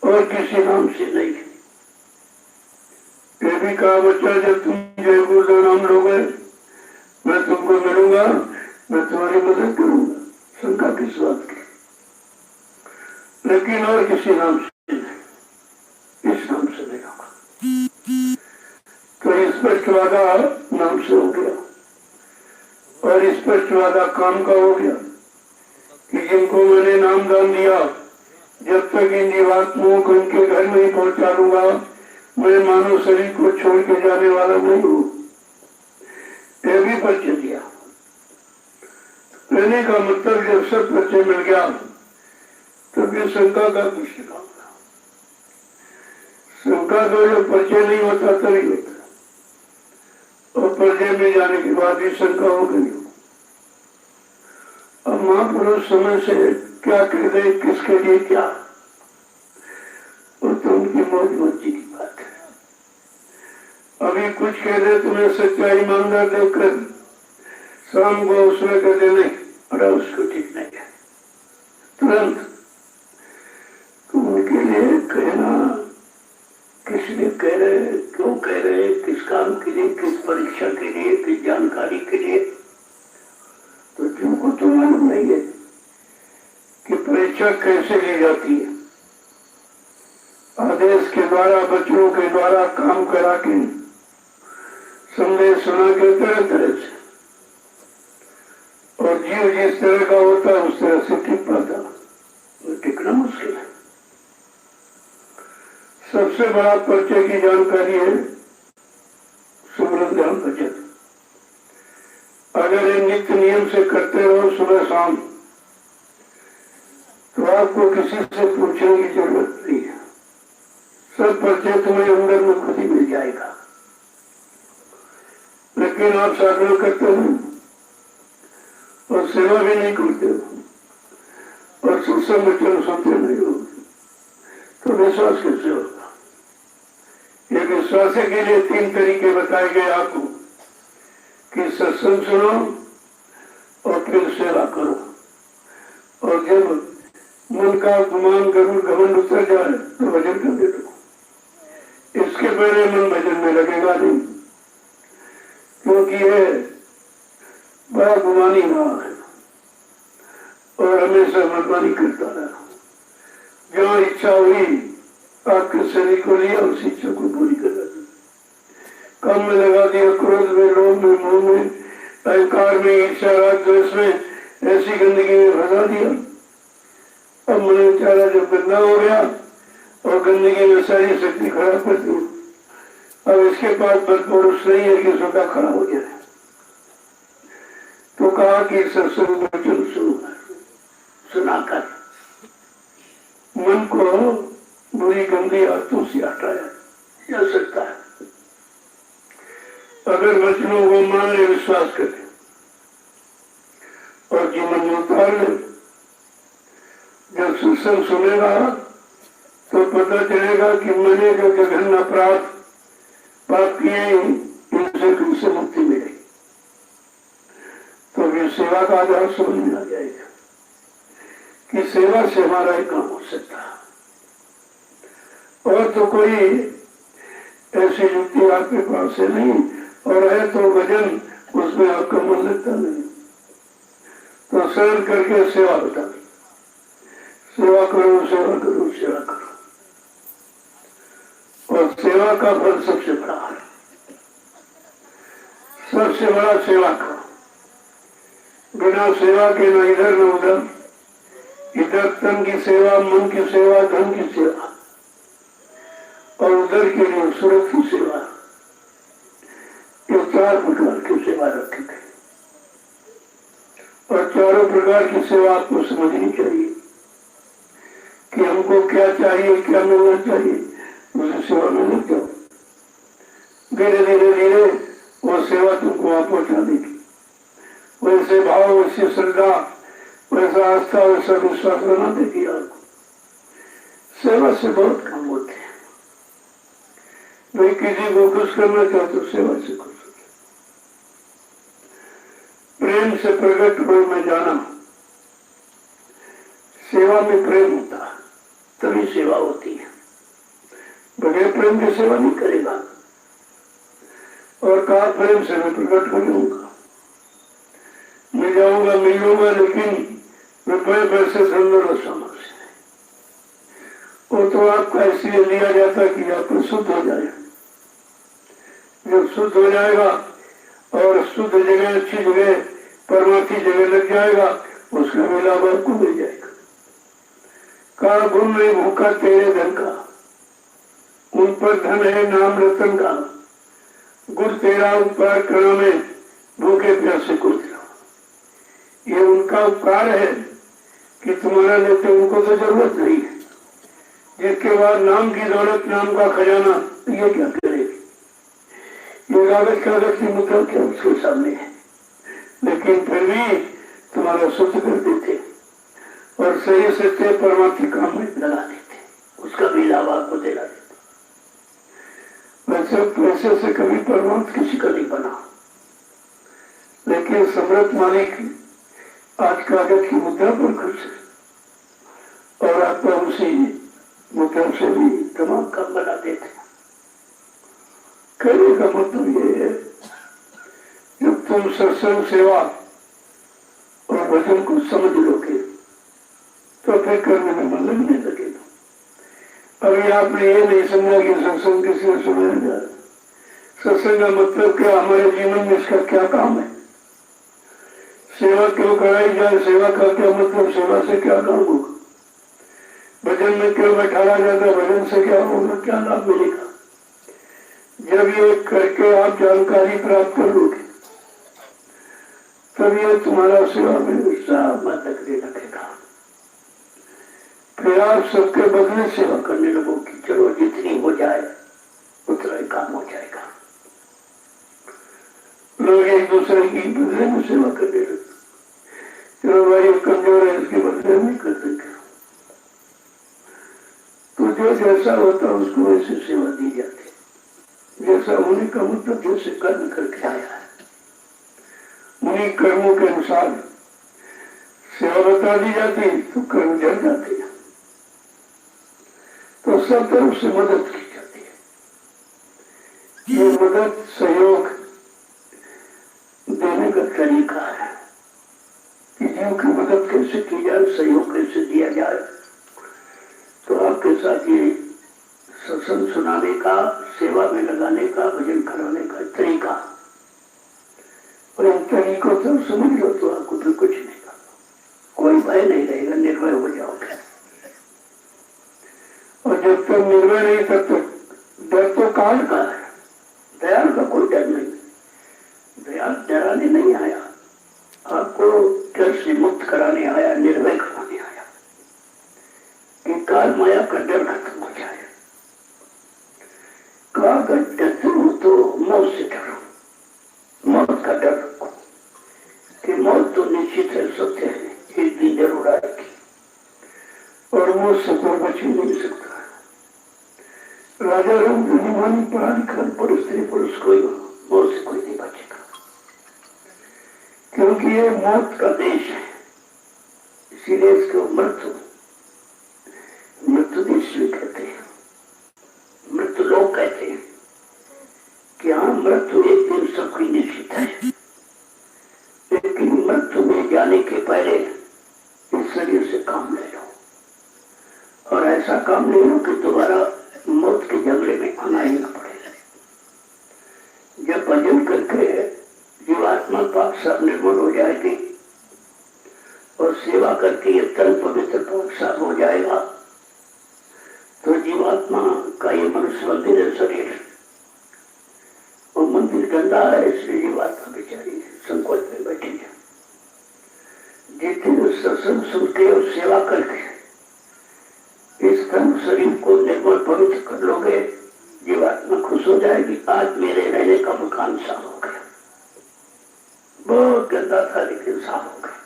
और किसी नाम से नहीं। ये भी कहा बच्चा जब तुम जय गुरुदेव नाम लोगे, मैं तुमको मिलूंगा, मैं तुम्हारी मदद करूंगा। शंका किस बात की? लेकिन और किसी नाम से नहीं, इस नाम से मिलूंगा। तो स्पष्ट वादा नाम से हो गया, और स्पष्ट वादा काम का हो गया कि जिनको मैंने नाम दान दिया, जब तक इन जीवात्माओं को इनके घर में ही पहुंचा लूंगा, मैं मानव शरीर को छोड़ के जाने वाला नहीं हूं। यह भी परिचय दिया। कहने का मतलब जब सब परिचय मिल गया तब ये शंका का कुछ काम था। शंका का जब परिचय नहीं होता तभी होता, और परिचय में जाने के बाद ही शंका हो गई। अब महापुरुष समय से क्या कह रहे, किसके लिए क्या, वो तो उनकी मौज मर्जी की बात है। अभी कुछ कह रहे तुम्हें सच्चा ईमानदार देखकर शाम को उसमें कह दे नहीं, अरे उसको ठीक नहीं है तुरंत। तो उनके लिए कहना, किस लिए कह रहे, क्यों कह रहे, किस काम के लिए, किस परीक्षा के लिए, किस जानकारी के लिए, तो जिनको तो मालूम नहीं है कि परीक्षा कैसे ली जाती है। आदेश के द्वारा, बच्चों के द्वारा काम करा के, संदेश सुना के तरह तरह से, और जीव जिस तरह का होता है उस तरह से टिक पाता, वो टिकना मुश्किल है। सबसे बड़ा परिचय की जानकारी है सुमरन ध्यान भजन। अगर ये नित्य नियम से करते रहो सुबह शाम, तो आपको किसी से पूछने की जरूरत नहीं है। सब परिचय तुम्हें अंदर में खुद ही मिल जाएगा। लेकिन आप साधना करते हो और सेवा भी नहीं करते हो और सत्संग वचन सुनते नहीं हो, तो विश्वास कैसे होगा? ये विश्वास के लिए 3 तरीके बताए गए आपको कि सत्संग सुनो और फिर सेवा करो, और जब मन का गुमान गरुड़ घमंड उतर जाए तो भजन करने दो। इसके पहले मन भजन में लगेगा नहीं, क्योंकि ये बड़ा गुमानी रहा है और हमेशा मनमानी करता रहा। जहाँ इच्छा हुई आपके शरीर को लिया, उस इच्छा को पूरी कर दी। काम में लगा दिया, क्रोध में, लोभ में, मोह में, अहंकार में, ईर्ष्या, राग, द्वेष में, ऐसी गंदगी में फंसा दिया। अब मन बेचारा जब गंदा हो गया और गंदगी में सारी शक्ति खराब कर दी, अब इसके पास बदपुरुष नहीं है कि स्वतः खड़ा हो जाए। तो कहा कि सत्संग वचन सुनाकर मन को बुरी गंदी आदतों से हटाया जा सकता है। अगर वचनों को मान ले, विश्वास करे और जीवन में उतार ले। जब सत्संग सुनेगा तो पता चलेगा कि मैंने जो जघन्य अपराध पाप किए, इनसे कैसे मुक्ति मिलेगी। तो ये सेवा का आधार समझ में आ जाएगा कि सेवा से हमारा ही काम हो सकता है। और तो कोई ऐसी युक्ति आपके पास से नहीं, और है तो भजन, उसमें आपका मन लगता नहीं, तो शरण करके सेवा बता, सेवा करो, सेवा करो, सेवा करो। और सेवा का फल सबसे बड़ा है, सबसे बड़ा सेवा का। बिना सेवा के न इधर न उधर, इधर तन की सेवा, मन की सेवा, धन की सेवा, और उधर के लिए सुरत की सेवा। ये 4 प्रकार की सेवा रखी गई, और चारों प्रकार की सेवा आपको समझनी चाहिए कि हमको क्या चाहिए, क्या मिलना चाहिए, उसे सेवा में लग जाओ। धीरे धीरे धीरे वो सेवा तुमको वहां पहुंचा देगी। वैसे भाव, वैसी श्रद्धा, वैसा आस्था, वैसा विश्वास बना देगी आपको। सेवा से बहुत काम होते हैं। भाई किसी को खुश करना चाहो तो सेवा से खुश हो। प्रेम से प्रकट रूप में जाना, सेवा में प्रेम होता है तभी सेवा होती है। बगैर प्रेम की सेवा नहीं करेगा। और और कहा प्रेम से मैं प्रकट हो जाऊंगा, मिल जाऊंगा, मिल लूंगा, लेकिन रुपये पैसे सुंदर और समझ वो तो आपका इसलिए लिया जाता कि आप शुद्ध हो जाए। जब शुद्ध हो जाएगा और शुद्ध जगह, अच्छी जगह, परमार्थी जगह लग जाएगा, उसका भी लाभ आपको मिल जाएगा। कहा गुण में भूखा तेरे धन का, उन पर धन है नाम रतन का, गुण तेरा उपकार करना में भूखे प्यासे को दिला। ये उनका उपकार है कि तुम्हारा लेते उनको तो जरूरत नहीं है, जिसके बाद नाम की दौलत, नाम का खजाना, ये क्या करेगी? ये कागज की मुद्रा क्या उसके सामने है, लेकिन फिर भी तुम्हारा शुद्ध कर देते और सही सच्चे परमार्थी काम में लगा देते, उसका भी लाभ आपको दिला देते। वैसे पैसे से कभी परमार्थ किसी का नहीं बना, लेकिन समृद्ध मालिक आज कागज की मुद्रा पर खर्च और आपका उसी मुद्रा से भी तमाम काम बना देते। कहने का मतलब ये है, जब तुम सत्संग, सेवा और भजन को समझ लोगे तो फिर करने में मन लगने लगेगा। अभी आपने ये नहीं समझा कि सत्संग किसी को सुनाया जाए, सत्संग का मतलब क्या, हमारे जीवन में इसका क्या काम है, सेवा क्यों कराई जाए, सेवा का क्या मतलब, सेवा से क्या काम होगा, भजन में क्यों बैठाया जाता है, भजन से क्या होगा, क्या लाभ मिलेगा। जब ये करके आप जानकारी प्राप्त कर लोगे तब ये तुम्हारा सेवा में उत्साह लगने लगेगा। फिर आप सबके बदले सेवा करने लगो कि चलो जितनी हो जाए उतना ही काम हो जाएगा। लोग एक दूसरे की बदले में सेवा करने लगते, चलो भाई कमजोर है इसके बदले में कर देंगे, तो जो जैसा होता है उसको वैसे सेवा दी जाती है। जैसा होने का मतलब जैसे कर्म करके आया है, उन्हीं कर्मों के अनुसार सेवा बता दी जाती है, तो कर्म जल जाते हैं, तो सब तरफ से मदद की जाती है। ये मदद, सहयोग देने का तरीका है कि जीव की मदद कैसे की जाए, सहयोग कैसे दिया जाए। तो आपके साथ ये सत्संग सुनाने का, सेवा में लगाने का, भजन कराने का तरीका, और इन तरीकों से समझ लो तो आपको फिर कुछ नहीं करना, कोई भय नहीं रहेगा, निर्भय हो जाओगे। और जब तक निर्भय नहीं तब तक डर तो काल का है, दयाल का कोई डर नहीं। दयाल डराने नहीं आया, आपको डर से मुक्त कराने आया, निर्भय कराने आया कि काल माया का डर खत्म हो जाए। अगर डरते हो तो मौत से डरो, मौत का डर रखो कि मौत तो निश्चित है, सत्य है, एक दिन जरूर आएगी और मौत से कोई बच ही नहीं सकता। राजा रंग धनीमानी पढ़ा लिखा पुरुष, स्त्री पुरुष, कोई मौत से कोई नहीं बचेगा, क्योंकि ये मौत का देश है। इसीलिए इसको मृत्यु देश भी कहते हैं, मृत्यु लोग कहते हैं कि हाँ मृत्यु एक दिन सबकी निश्चित है, लेकिन मृत्यु में जाने के पहले इस शरीर से काम ले लो और ऐसा काम ले लो कि दोबारा मौत के झगड़े में आना ही न पड़े। जब भजन करके जीवात्मा पाक साफ निर्मल हो जाएगी और सेवा करके ये तन पवित्र पाक साफ हो जाएगा, तो जीवात्मा का ये मनुष्य मंदिर है, शरीर, वो मंदिर गंदा है, इसलिए जीवात्मा बेचारी संकोच में बैठी है। जितने सत्संग सुन के और सेवा करके इस तन शरीर को निर्मल पवित्र कर लोगे, जीवात्मा खुश हो जाएगी। आज मेरे रहने का मकान साफ हो गया, बहुत गंदा था लेकिन साफ हो गया,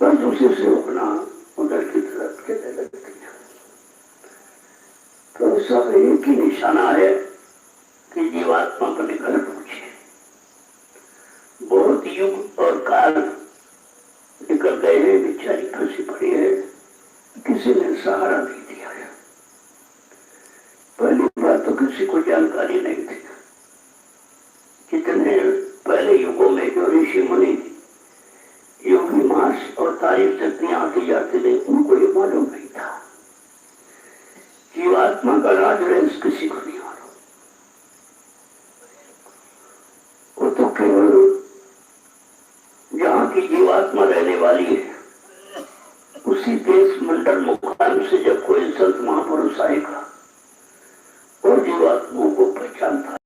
बस उसी से अपना उधर की तरफ चलने लगती है। तो सब एक ही निशाना है कि जीवात्मा पर निकल पहुंचे। बहुत युग और काल निकल गए हैं, बेचारी फंसी पड़ी है, किसी ने सहारा नहीं दिया है। पहली बात तो किसी को जानकारी नहीं थी, सारी शक्तियां आती जाती रही, उनको ये मालूम नहीं था जीवात्मा का राज रहस्य किसी को नहीं मालूम। वो तो केवल जहाँ की जीवात्मा रहने वाली है उसी देश मंडल मुकाम से जब कोई संत महापुरुष आएगा और जीवात्माओं को पहचानता है,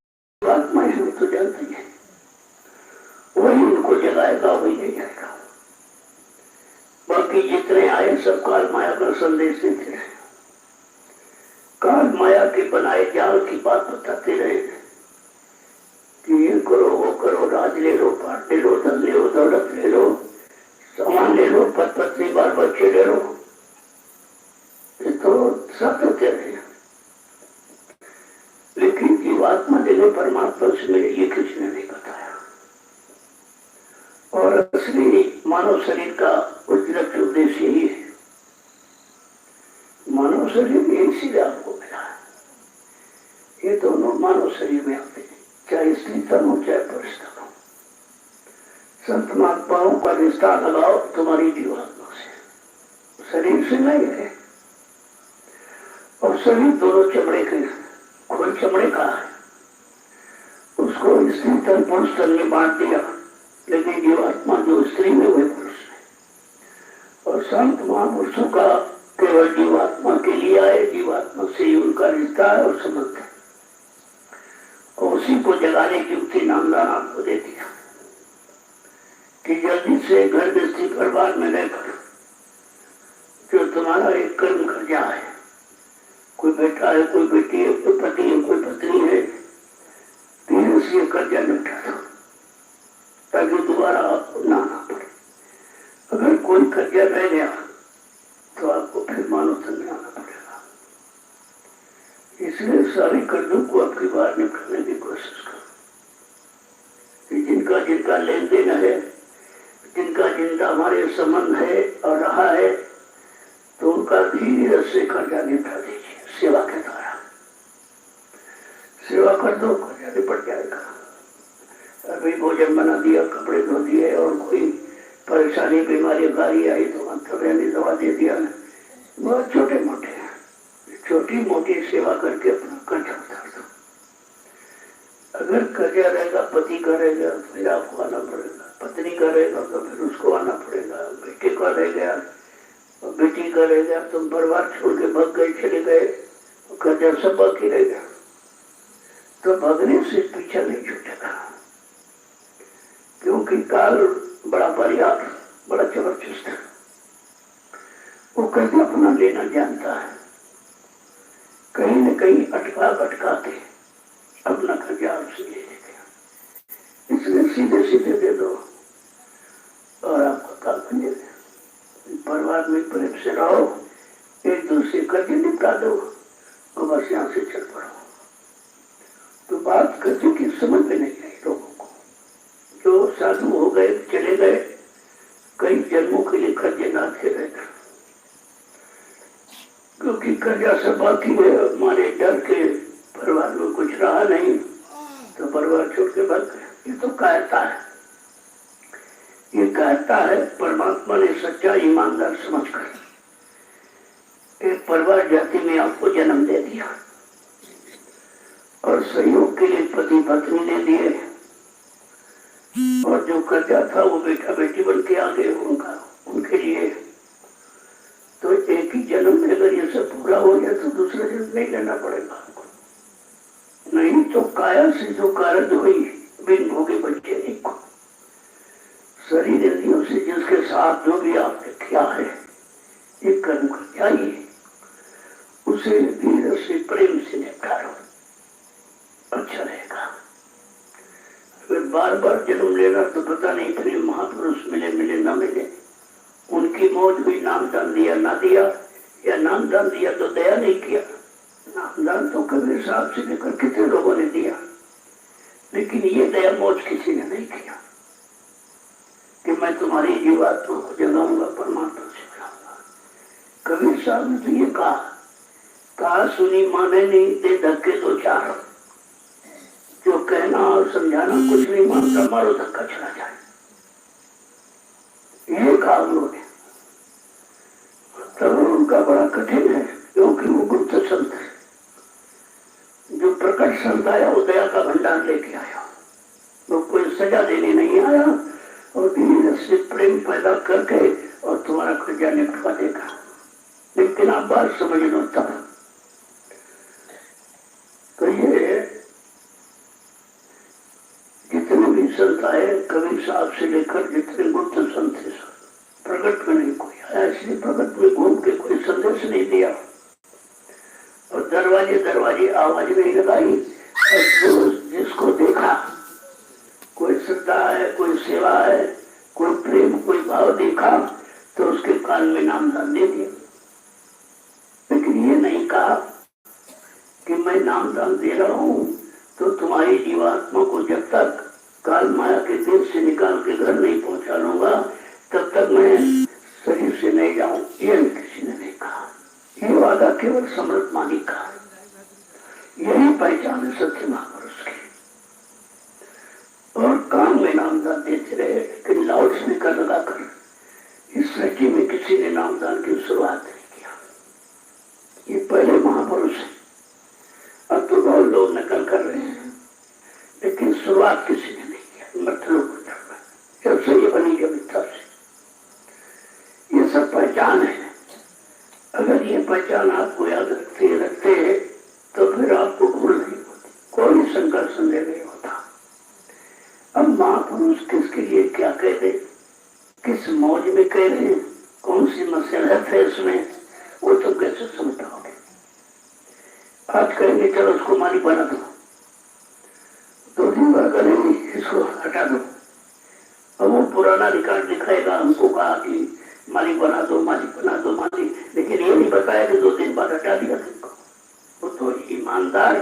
जीवात्मा है तो जानती है, वही उनको जगाएगा, वही ले जाएगा। बाकी जितने आए सब काल माया का संदेश देते रहे, काल माया के बनाए जाल की बात बताते रहे कि ये करो वो करो, राज ले लो, पाट ले लो, धन ले लो, दौलत ले लो, सामान ले लो, पद पत्नी बाल बच्चे ले लो। ये तो सब होते रहे, लेकिन जीवात्मा देने परमात्मा से मिले ये किसी ने नहीं बताया। और असली मानव शरीर का उद्देश्य उद्देश्य यही है। मानव शरीर इसीलिए आपको मिला है। ये दोनों मानव शरीर में आते हैं, चाहे स्त्री तन हो चाहे पुरुष तन हो। संत महात्माओं का रिश्ता लगाओ तुम्हारी जीवात्मा से, शरीर से नहीं है। और शरीर दोनों चमड़े के, कोई चमड़े का है, उसको स्त्री तन पुरुष तन में बांट दिया, लेकिन जीवात्मा जो स्त्री में वही पुरुष है। और संत महापुरुषों का केवल जीवात्मा के लिए आए, जीवात्मा से ही उनका रिश्ता है और संबंध है। और उसी को जगाने की युक्ति नामदान आपको दे दिया कि जल्दी से घर गृहस्थी परिवार में रहकर जो तुम्हारा एक कर्म कर जाए, कोई बेटा है, कोई बेटी है, कोई पति है, कोई पत्नी है, धीरे से कर्जा निपटा दो ताकि दोबारा आपको ना आना पड़े। अगर कोई कर्जा रह गया तो आपको फिर मानव तन में आना पड़ेगा। इसलिए सारे कर्जों को आपकी बाहर निकालने की कोशिश करो। जिनका जिनका लेन देन है, जिनका जिनका हमारे संबंध है और रहा है, तो उनका धीरे से कर्जा निपटा दीजिए सेवा के द्वारा। सेवा कर दो, कर्जा निपट जाएगा। अभी भोजन बना दिया, कपड़े धो दिए, और कोई परेशानी बीमारी गाड़ी आई तो अंतर्यामी दवा दे दिया। बहुत छोटे मोटे, छोटी मोटी सेवा करके अपना कर्जा उतार दो। अगर कर्जा रहेगा, पति का रहेगा फिर आपको आना पड़ेगा, पत्नी का रहेगा तो फिर उसको आना पड़ेगा, बेटे का रह गया और बेटी का रह गया, तुम परिवार छोड़ के भाग गए, चले गए, कर्जा सब बाकी रह गया। तो भागने से पीछा नहीं छूटेगा, क्योंकि काल बड़ा बरियार, बड़ा जबरदस्त है। वो कर्जा अपना लेना जानता है, कहीं न कहीं अटका के अपना कर्जा आपसे ले लेते। इसलिए सीधे सीधे दे दो और आपका काम बन जाए। परिवार में प्रेम से रहो, एक दूसरे कर्जे निपटा दो और बस यहाँ से चल पड़ो। तो बात कर्जे की समझ में नहीं आई लोगों को। जो साधु हो गए, चले गए, कई जन्मों के लिए कर्जे नाते रह गए, क्योंकि कर्जा सब बाकी है। हमारे डर के परिवार में कुछ रहा नहीं तो परिवार छोड़ के भाग गए। ये तो कायरता है, ये कायरता है। परमात्मा ने सच्चा ईमानदार समझकर एक परिवार जाति में आपको जन्म दे दिया और सहयोग के लिए पति पत्नी ने दिए, और जो कर्जा था वो बेटा बेटी बन के आ गए उनके लिए। तो एक ही जन्म में अगर ये सब पूरा हो जाए तो दूसरा जन्म नहीं लेना पड़ेगा आपको। नहीं तो काया से जो कारण हुई बिन भोगे बच्चे नहीं को, शरीर इंद्रियों से जिसके साथ जो भी आपने किया है एक कर्म कर चाहिए, उसे धीरे से प्रेम से निपटारो, अच्छा रहेगा। अगर बार बार जन्म लेना तो पता नहीं फिर महापुरुष मिले ना मिले, उनकी मौज हुई, नामदान दिया ना दिया, या नामदान दिया तो दया नहीं किया। नामदान तो कबीर साहब से लेकर कितने लोगों ने दिया, लेकिन ये दया मौज किसी ने नहीं किया कि मैं तुम्हारी जीवात्मा को जगाऊंगा, परमात्मा से मिलाऊंगा। कबीर साहब ने तो ये कहा सुनी माने नहीं, दे धक्के दो चार। जो कहना और समझाना कुछ नहीं मानता, मारो धक्का चला जाए, ये कहा उन्होंने। तब उनका बड़ा कठिन है, क्योंकि वो गुप्त संत है। जो प्रकट संत आया वो दया का भंडार लेके आया, वो कोई सजा देने नहीं आया, और धीरे से प्रेम पैदा करके और तुम्हारा कर्जा निपटवा देगा। लेकिन आप बात समझ लो तब। तो ये जितने भी संत आए, कबीर साहब से लेकर जितने गुप्त संत थे, प्रकट में नहीं कोई आया, इसलिए प्रकट में घूम के कोई संदेश नहीं दिया और दरवाजे दरवाजे आवाज नहीं लगाई। और जिसको देखा, कोई श्रद्धा है, कोई सेवा है, कोई प्रेम, कोई भाव देखा, तो उसके कान में नामदान दे दिया। लेकिन ये नहीं कहा कि मैं नामदान दे रहा हूं तो तुम्हारी जीवात्मा को जब तक काल माया के देश से निकाल के घर नहीं पहुंचा लूंगा तब तक मैं शरीर से नहीं जाऊं। ये किसी ने नहीं कहा। ये वादा केवल समर्थ मालिक का। यही पहचान है सत्य महापुरुष की। और काम में नामदान देते रहे, लेकिन लाउड स्पीकर लगाकर इस सृष्टि में किसी ने नामदान की शुरुआत नहीं किया। ये पहले महापुरुष है। अब तो बहुत लोग नकल कर रहे हैं, लेकिन शुरुआत किसी ने नहीं किया। मतलब जब से ये बनी जब से ये सब पहचान है। अगर ये पहचान आपको याद रखते हैं तो फिर आपको भूल नहीं होती, कोई शंका संदेह नहीं होता। अब महापुरुष किसके लिए क्या कह दे, किस मौज में कह रहे हैं, कौन सी मसलहत है इसमें, वो तो कैसे समझ पाओगे। आज कहेंगे चलो उसको मालिक बना दो, 2 दिन बाद करेंगे इसको हटा दो, अब वो पुराना रिकॉर्ड दिखाएगा हमको कहा कि मालिक बना दो, मालिक बना दो, मालिक। लेकिन ये नहीं बताया कि 2 दिन बाद हटा दिया तुमको। वो तो ईमानदार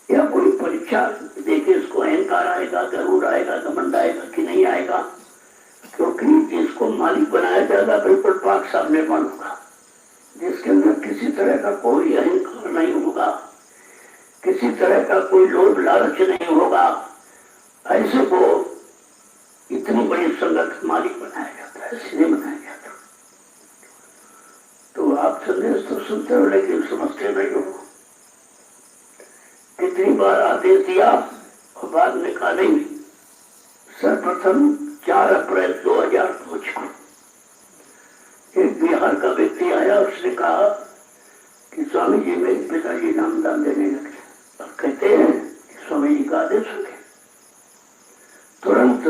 या कोई परीक्षा देखे इसको अहंकार आएगा, गरूर आएगा, घमंड आएगा कि नहीं आएगा। क्योंकि जिसको मालिक बनाया जाएगा बिल्कुल पाक सामने बन होगा, जिसके अंदर किसी तरह का कोई अहंकार नहीं होगा, किसी तरह का कोई लोभ लालच नहीं होगा, ऐसे को इतनी बड़ी संगत मालिक बनाया जाता है, इसलिए बनाया जाता। तो आप संदेश तो सुनते हो लेकिन समझते नहीं हो। कितनी बार आदेश दिया और बाद में कहा नहीं। सर्वप्रथम 4 अप्रैल 2005 को एक बिहार का व्यक्ति आया, उसने कहा कि स्वामी जी मेरे पिताजी नामदान देने लगे और कहते हैं कि स्वामी जी का आदेश हो गया। तुरंत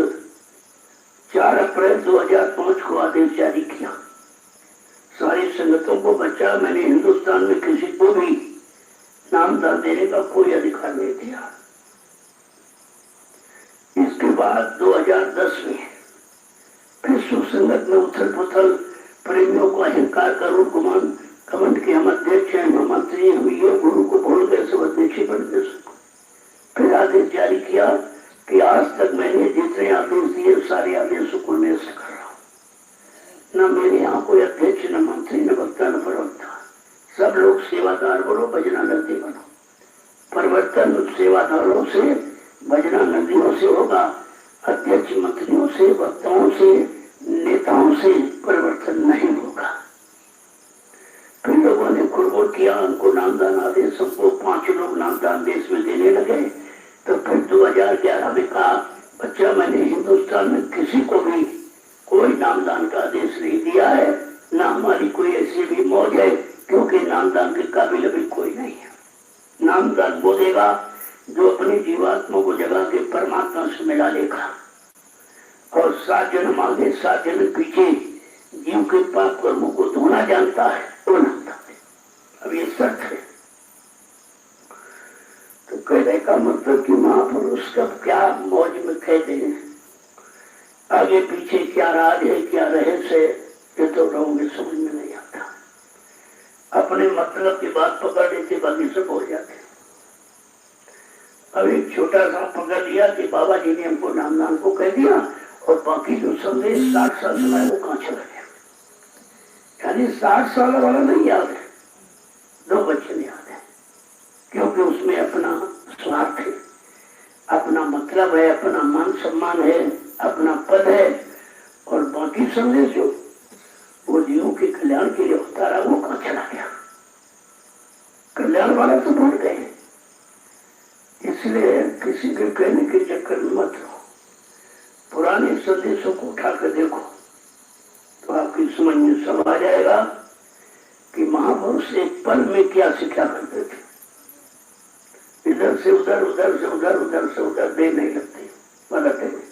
4 अप्रैल 2005 को आदेश जारी किया, सारी संगतों को बचा। मैंने हिंदुस्तान में किसी को भी नामदान देने का कोई अधिकार नहीं दिया। इसके बाद 2010 में फिर सुसंगत में उथल पुथल, प्रेमियों को अहंकार, करोड़ गुमान, कमंड के हम अध्यक्ष हैं, हम मंत्री, हम ये गुरु को भूल गए, सब अध्यक्ष बन गए। फिर आदेश जारी किया कि आज तक मैंने जितने आदेश दिए सारे आदेशों को नष्ट कर रहा हूं। न मेरे यहाँ कोई अध्यक्ष, न मंत्री, न वक्ता, न प्रवक्ता। सब लोग सेवादार बनो, भजना नदी बनो। परिवर्तन सेवादारों से, भजना नदियों से होगा, अध्यक्ष मंत्रियों से, वक्ताओं से, नेताओं से परिवर्तन नहीं होगा। फिर लोगों ने खुरबुर किया, उनको नामदान आदेश, सबको 5 लोग नामदान देश में देने लगे। तो फिर 2011 में कहा बच्चा मैंने हिंदुस्तान में किसी को भी कोई नामदान का आदेश नहीं दिया है, ना हमारी कोई ऐसी भी मौज है, क्योंकि नामदान के काबिल अभी कोई नहीं है। नामदान वो देगा जो अपनी जीवात्मा को जगा के परमात्मा से मिला लेगा और 7 जन्म आगे 7 जन्म पीछे जीव के पाप कर्मों को धोना जानता है, वो नामदान दे। अब ये शर्त है। तो कहने का मतलब कि महापुरुष कब क्या मौज में कहते हैं, आगे पीछे क्या राज है, क्या रहस्य है, ये तो लोगों में समझ में नहीं आता। अपने मतलब की बात पकड़ लेते, बाकी सब हो जाते। अब एक छोटा सा पकड़ लिया कि बाबा जी ने हमको नामदान को कह दिया और बाकी जो संदेश 60 साल समय वो कहाँ चला गया। यानी 60 साल वाला नहीं याद है, 2 बच्चे नहीं याद है, क्योंकि उसमें अपना स्वार्थ है, अपना मतलब है, अपना मान सम्मान है, अपना पद है। और बाकी संदेश जो वो जीवों के कल्याण के लिए होता उतारा वो कहाँ चला गया? कल्याण वाला तो भूल गए। इसलिए किसी के कहने के चक्कर में मत रहो, पुराने संदेशों को उठाकर देखो तो आपकी समझ में सब आ जाएगा कि महापुरुष एक पल में क्या शिक्षा करते थे। इधर से उधर, उधर से उधर, उधर से उधर दे नहीं लगते, बदलते नहीं।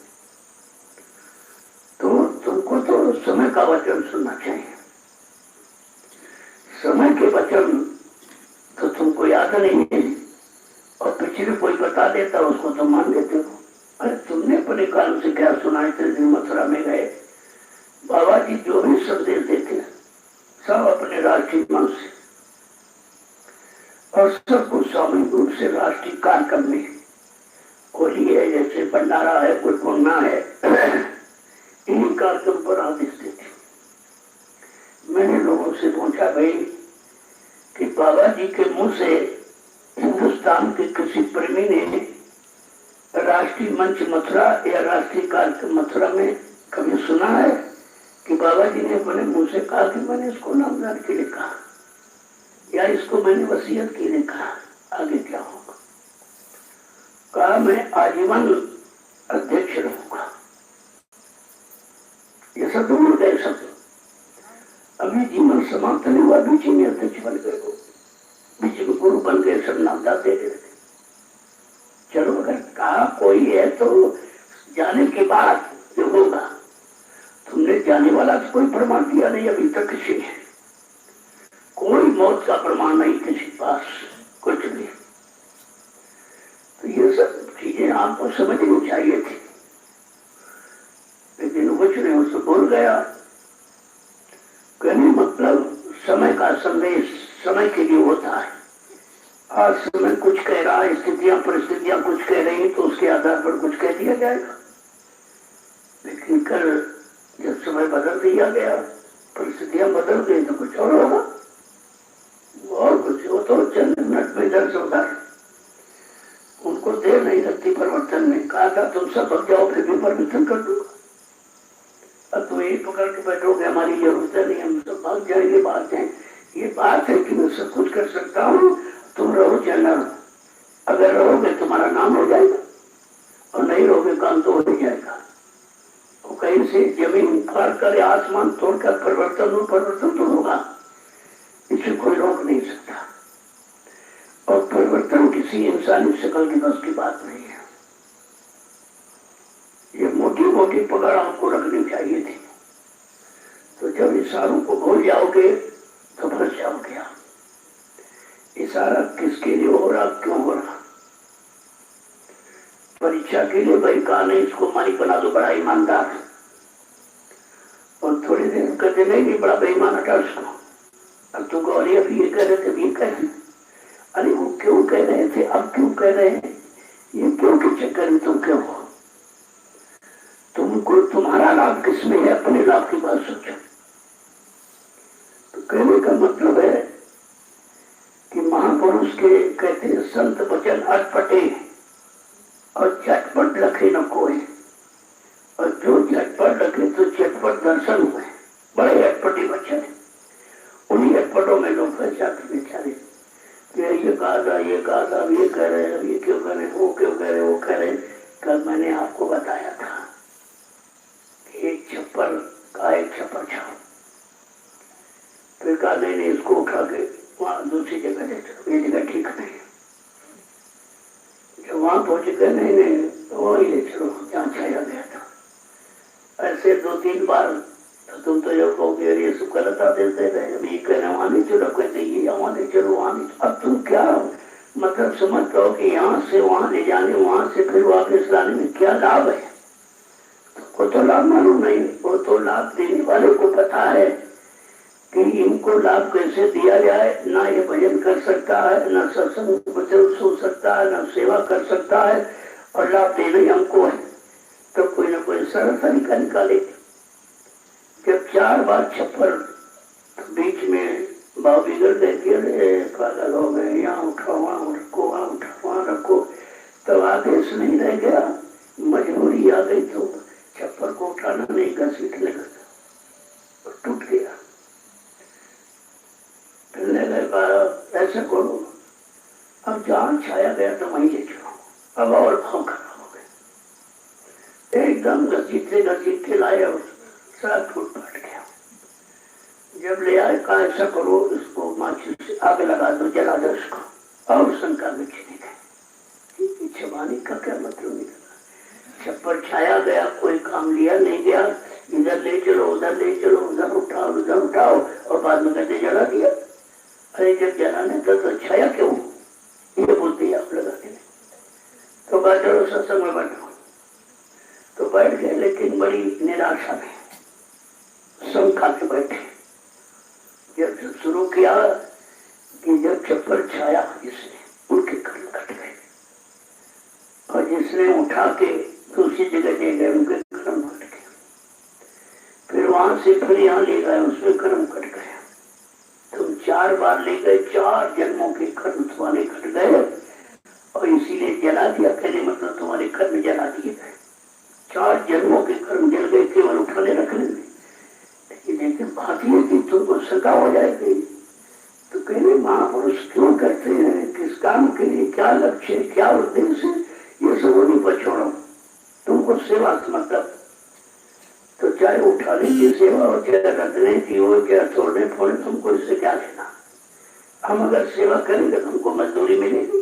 तो तुमको तो समय का वचन सुनना चाहिए। समय के वचन तो तुमको याद नहीं है, और पिछले कोई बता देता उसको तो मान लेते हो। अरे तुमने अपने कान से क्या सुना? इतने दिन मथुरा में गए, बाबा जी जो भी संदेश देते सब अपने राष्ट्रीय मन से और सबको सामूहिक रूप से राष्ट्रीय कार्यक्रम में, होली है, जैसे भंडारा है, कोई पुण्य है, इन्हीं कार्यक्रम पर आदेश देते। मैंने लोगों से पूछा भाई कि बाबा जी के मुंह से हिंदुस्तान के किसी प्रेमी ने राष्ट्रीय मंच मथुरा या राष्ट्रीय कार्यक्रम मथुरा में कभी सुना है कि बाबा जी ने अपने मुंह से कहा कि मैंने इसको नामदार के लिए कहा या इसको मैंने वसीयत के लिए कहा, आगे क्या होगा? कहा मैं आजीवन अध्यक्ष रहूंगा। ये सब भूल गए सब। अभी जीवन समाप्त नहीं हुआ, बीच में अध्यक्ष बन गए, बीच में गुरु बन गए, सब नामदार दे देते। चलो अगर कहा कोई है तो जाने के बाद जो होगा, तुमने जाने वाला तो कोई प्रमाण दिया नहीं अभी तक किसी ने, कोई मौत का प्रमाण नहीं किसी पास, कुछ भी। तो ये सब चीजें आपको समझनी चाहिए थी, लेकिन कुछ नहीं, उसको भूल गया। कहने मतलब समय का संदेश समय के लिए होता है। आज समय कुछ कह रहा है, स्थितियां परिस्थितियां कुछ कह रही हैं, तो उसके आधार पर कुछ कह दिया जाएगा। लेकिन कल जब समय बदल दिया गया, परिस्थितियां बदल गई, तो कुछ और होगा, और कुछ हो तो चंद मिनट में इधर से उधर। उनको देर नहीं लगती परिवर्तन में। कहा था तुम सब भग जाओ फिर भी परिवर्तन कर दूंगा। अब तुम यही पकड़ के बैठोगे हमारी जरूरत नहीं, हम सब भाग जाएंगे। बात है, ये बात है कि मैं सब कुछ कर सकता हूँ, तुम रहो या न रहो। अगर रहोगे तुम्हारा नाम हो जाएगा, और नहीं रहोगे काम तो हो ही जाएगा। और कहीं से जमीन फाड़ कर आसमान तोड़कर परिवर्तन तो होगा, इसे कोई रोक नहीं सकता। और परिवर्तन किसी इंसानी शक्ल की बस की बात नहीं है। ये मोटी मोटी पकड़ आपको रखनी चाहिए थी। तो जब इशारों को भूल जाओगे तो फंस जाओगे आप। इशारा किसके लिए हो रहा, क्यों हो रहा? परीक्षा के लिए भाई कहा नहीं इसको मालिक बना दो, बड़ा ईमानदार। और थोड़ी देर कहते नहीं बड़ा बेईमान हटा उसको। अब तो गौरी अभी ये कह रहे थे, भी कह रहे, अरे वो क्यों कह रहे थे, अब क्यों कह रहे हैं, ये क्यों के चक्कर में तुम क्यों हो? तुमको तुम्हारा लाभ किसमें है, अपने लाभ की बात सोचो। तो कहने का मतलब है कि महापुरुष के कहते हैं संत वचन अटपटे और झटपट लखे न कोई, और जो झटपट लखे तो झटपट दर्शन हुए। बड़े अटपटे वचन है, उन्हीं अटपटों में लोग फंस जाते बेचारे। ये कहा था, ये कहा था, ये कह रहे हैं, ये क्यों कह रहे, वो क्यों कह रहे, वो कह रहे। कल मैंने आपको बताया था कि एक छप्पर का एक छप्पर छाओ, फिर कहा नहीं इसको उठा के वहां दूसरी जगह ले चलो, ये जगह ठीक नहीं। जब वहां पहुंच गए नहीं तो वही ले चलो जहाँ छाया गया था। ऐसे 2-3 बार तो तुम तो जब कहोगे ये सब गलत देते रहे, अभी कहना वहां नहीं चलो, कहते ये वहां नहीं चलो, वहां नहीं। अब तुम क्या मतलब समझते हो कि यहाँ से वहां ले जाने, वहां से फिर वापस लाने में क्या लाभ है? वो तो लाभ मालूम नहीं, वो तो लाभ देने वाले को पता है कि इनको लाभ कैसे दिया जाए। ना ये भजन कर सकता है, ना सत्संग वचन सुन सकता है, ना सेवा कर सकता है, और लाभ देना हमको है। तो कोई ना कोई सरल तरीका निकाले। जब 4 बार छप्पर बीच में भाव बिगड़ गए, पागल हो गए, यहाँ उठाओ वहां रखो, वहां उठाओ वहां रखो, तब आदेश नहीं रह गया, मजबूरी आ गई तो छप्पर को उठाना नहीं, घसीटने लगा और टूट गया। और जहां छाया गया तो वहीं ले चलो। अब और भाव खराब हो गए, एकदम घसीटते लाए और सारा टूट पट गया। जब ले आए कहा ऐसा करो, इसको माचिस से आग लगा दो, जला दो इसको, और शंका में चले गए। छबानी का क्या मतलब निकला, छप्पर छाया गया, कोई काम लिया नहीं गया, इधर ले चलो उधर ले चलो, उधर उठाओ और बाद में कहते जला दिया। अरे जब जलाने था तो छाया क्यों, ये बोलते आप लगा के। तो कहा चलो सत्संग में बैठो, तो बैठ गए, लेकिन बड़ी निराशा में शंका के बैठे। जब शुरू किया कि जब छप्पर छाया जिसने, उनके कर्म कट गए, और जिसने उठा के दूसरी जगह ले गए उनके कर्म कट गए। फिर वहां से फिर यहाँ ले गए, उसमें कर्म कट गए। तुम 4 बार ले गए, 4 जन्मों के कर्म तुम्हारे कट गए, और इसीलिए जला दिया। कहने मतलब तुम्हारे कर्म जला दिए गए, 4 जन्मों के कर्म जल गए, केवल उठाने रखने में। लेकिन बात यह कि तुमको शंका हो जाएगी। तो कहने महापुरुष क्यों करते हैं, किस काम के लिए, क्या लक्ष्य है, क्या उद्देश्य है, ये सब उन्हीं पर छोड़ो, तुमको सेवा मतलब। तो चाहे उठाने की सेवा हो, चाहे रखने की हो, चाहे छोड़ने फोड़ने, तुमको इससे क्या लेना। हम अगर सेवा करेंगे तो हमको मजदूरी मिलेगी।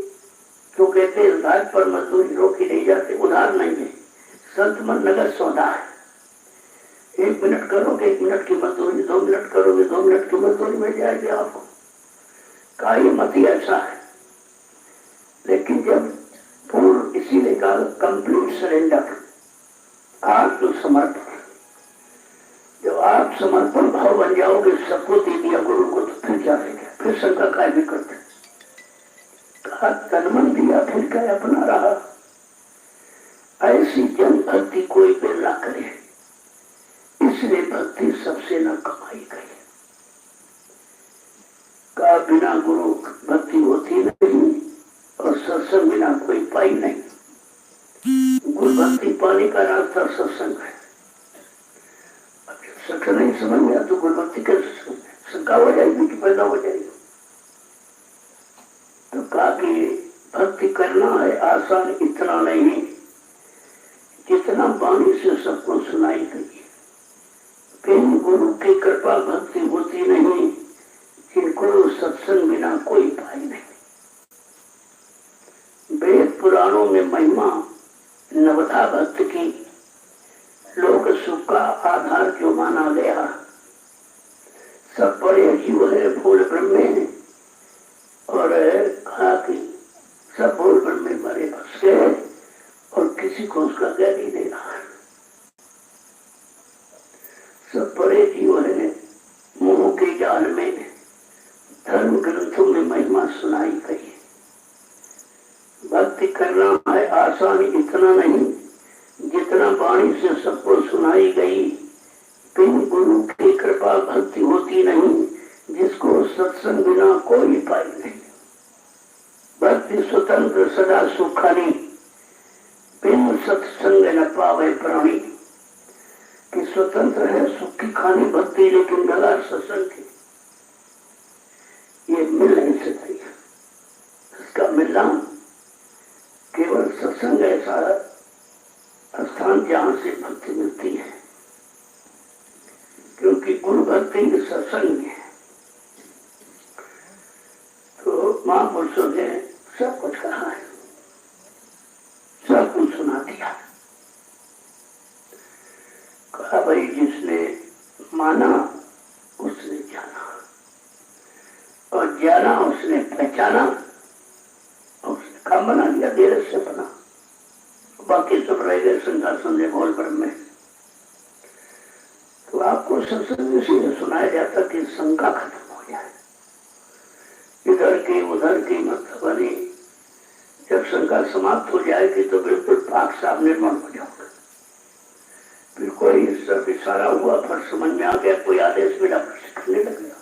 तो कहते हैं उधार पर मजदूरी रोकी नहीं जाती, उधार नहीं है, संत मन नगर सौदा है। 1 मिनट करोगे 1 मिनट की मजदूरी, 2 मिनट करोगे 2 मिनट की मजदूरी मिल जाएगी आपको। का ये मत ही ऐसा है। लेकिन जब पूर्ण, इसीलिए कहा कंप्लीट सरेंडर, आत्मसमर्पण, जब आप समर्पण भाव बन जाओगे, सबको दे दिया गुरु को, तो फिर क्या रहेगा, फिर शंका काय भी करते। कहा तन मन दिया, फिर क्या अपना रहा। ऐसी जन भक्ति कोई बिल ना करे, इसलिए भक्ति सबसे न कमाई गई। का बिना गुरु भक्ति होती नहीं, और सत्संग बिना कोई पाई नहीं। गुरु भक्ति पाने का रास्ता सत्संग है। सत्संग नहीं समझ में तो गुरु भक्ति कैसे शंका हो जाएगी कि पैदा हो जाएगी। तो कहा कि भक्ति करना है आसान इतना नहीं, जितना वाणी से सबको सुनाई गई। बिन गुरु की कृपा भक्ति होती नहीं, जिनको सत्संग बिना कोई पाई नहीं। वेद पुराणों में महिमा नवधा भक्त की लोक सुख का आधार क्यों माना गया। सब बड़े जीव है भूल ब्रह्म में, और कहा कि सब भूल ब्रह्म में बड़े बस गए, और किसी को उसका ज्ञान ही नहीं रहा। सब बड़े जीव है मोह के जाल में, धर्म ग्रंथों में महिमा सुनाई गई। भक्ति करना है आसान इतना नहीं, जितना वाणी से सबको सुनाई गई। बिन गुरु की कृपा भक्ति होती नहीं, जिसको सत्संग बिना कोई पाई नहीं। भक्ति स्वतंत्र सदा सुखानी, बिन सत्संग न पावे प्राणी। कि स्वतंत्र है सुख की खानी भक्ति, लेकिन गला सत्संग की, ये मिल नहीं सकती। इसका मिलना केवल सत्संग ऐसा स्थान जहां से भक्ति मिलती है, क्योंकि गुरु भक्ति सत्संग है। तो महापुरुषों ने सब कुछ कहा है, सब कुछ सुना दिया। कहा भाई जिसने माना उसने जाना, और जाना उसने पहचाना, और उसने काम बना दिया, देर से बना। बाकी सब रह गए सिंहासन में भोल ब्रह्म में। तो आपको सत्संग इसीलिए सुनाया जाता कि शंका खत्म हो जाए, इधर की उधर की मत बनी। जब शंका समाप्त हो जाएगी तो बिल्कुल पाक साफ निर्मल हो जाओगे। फिर कोई सब इशारा हुआ, फिर समझ में आ गया, कोई आदेश मिला, फिर सीखने लग गया।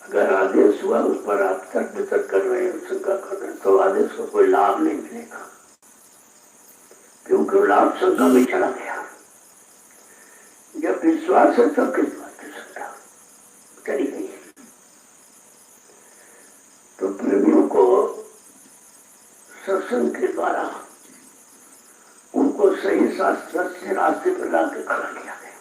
अगर आदेश हुआ उस पर आप तर्क वितर्क कर रहे हैं, शंका कर रहे हैं, तो आदेश को कोई लाभ नहीं मिलेगा, क्योंकि लाभ शंका में चला गया। जब विश्वास है तब किस बात की शंका चली गई। तो प्रेमियों को सत्संग के द्वारा उनको सही शास्त्र से रास्ते पर ला के खड़ा किया गया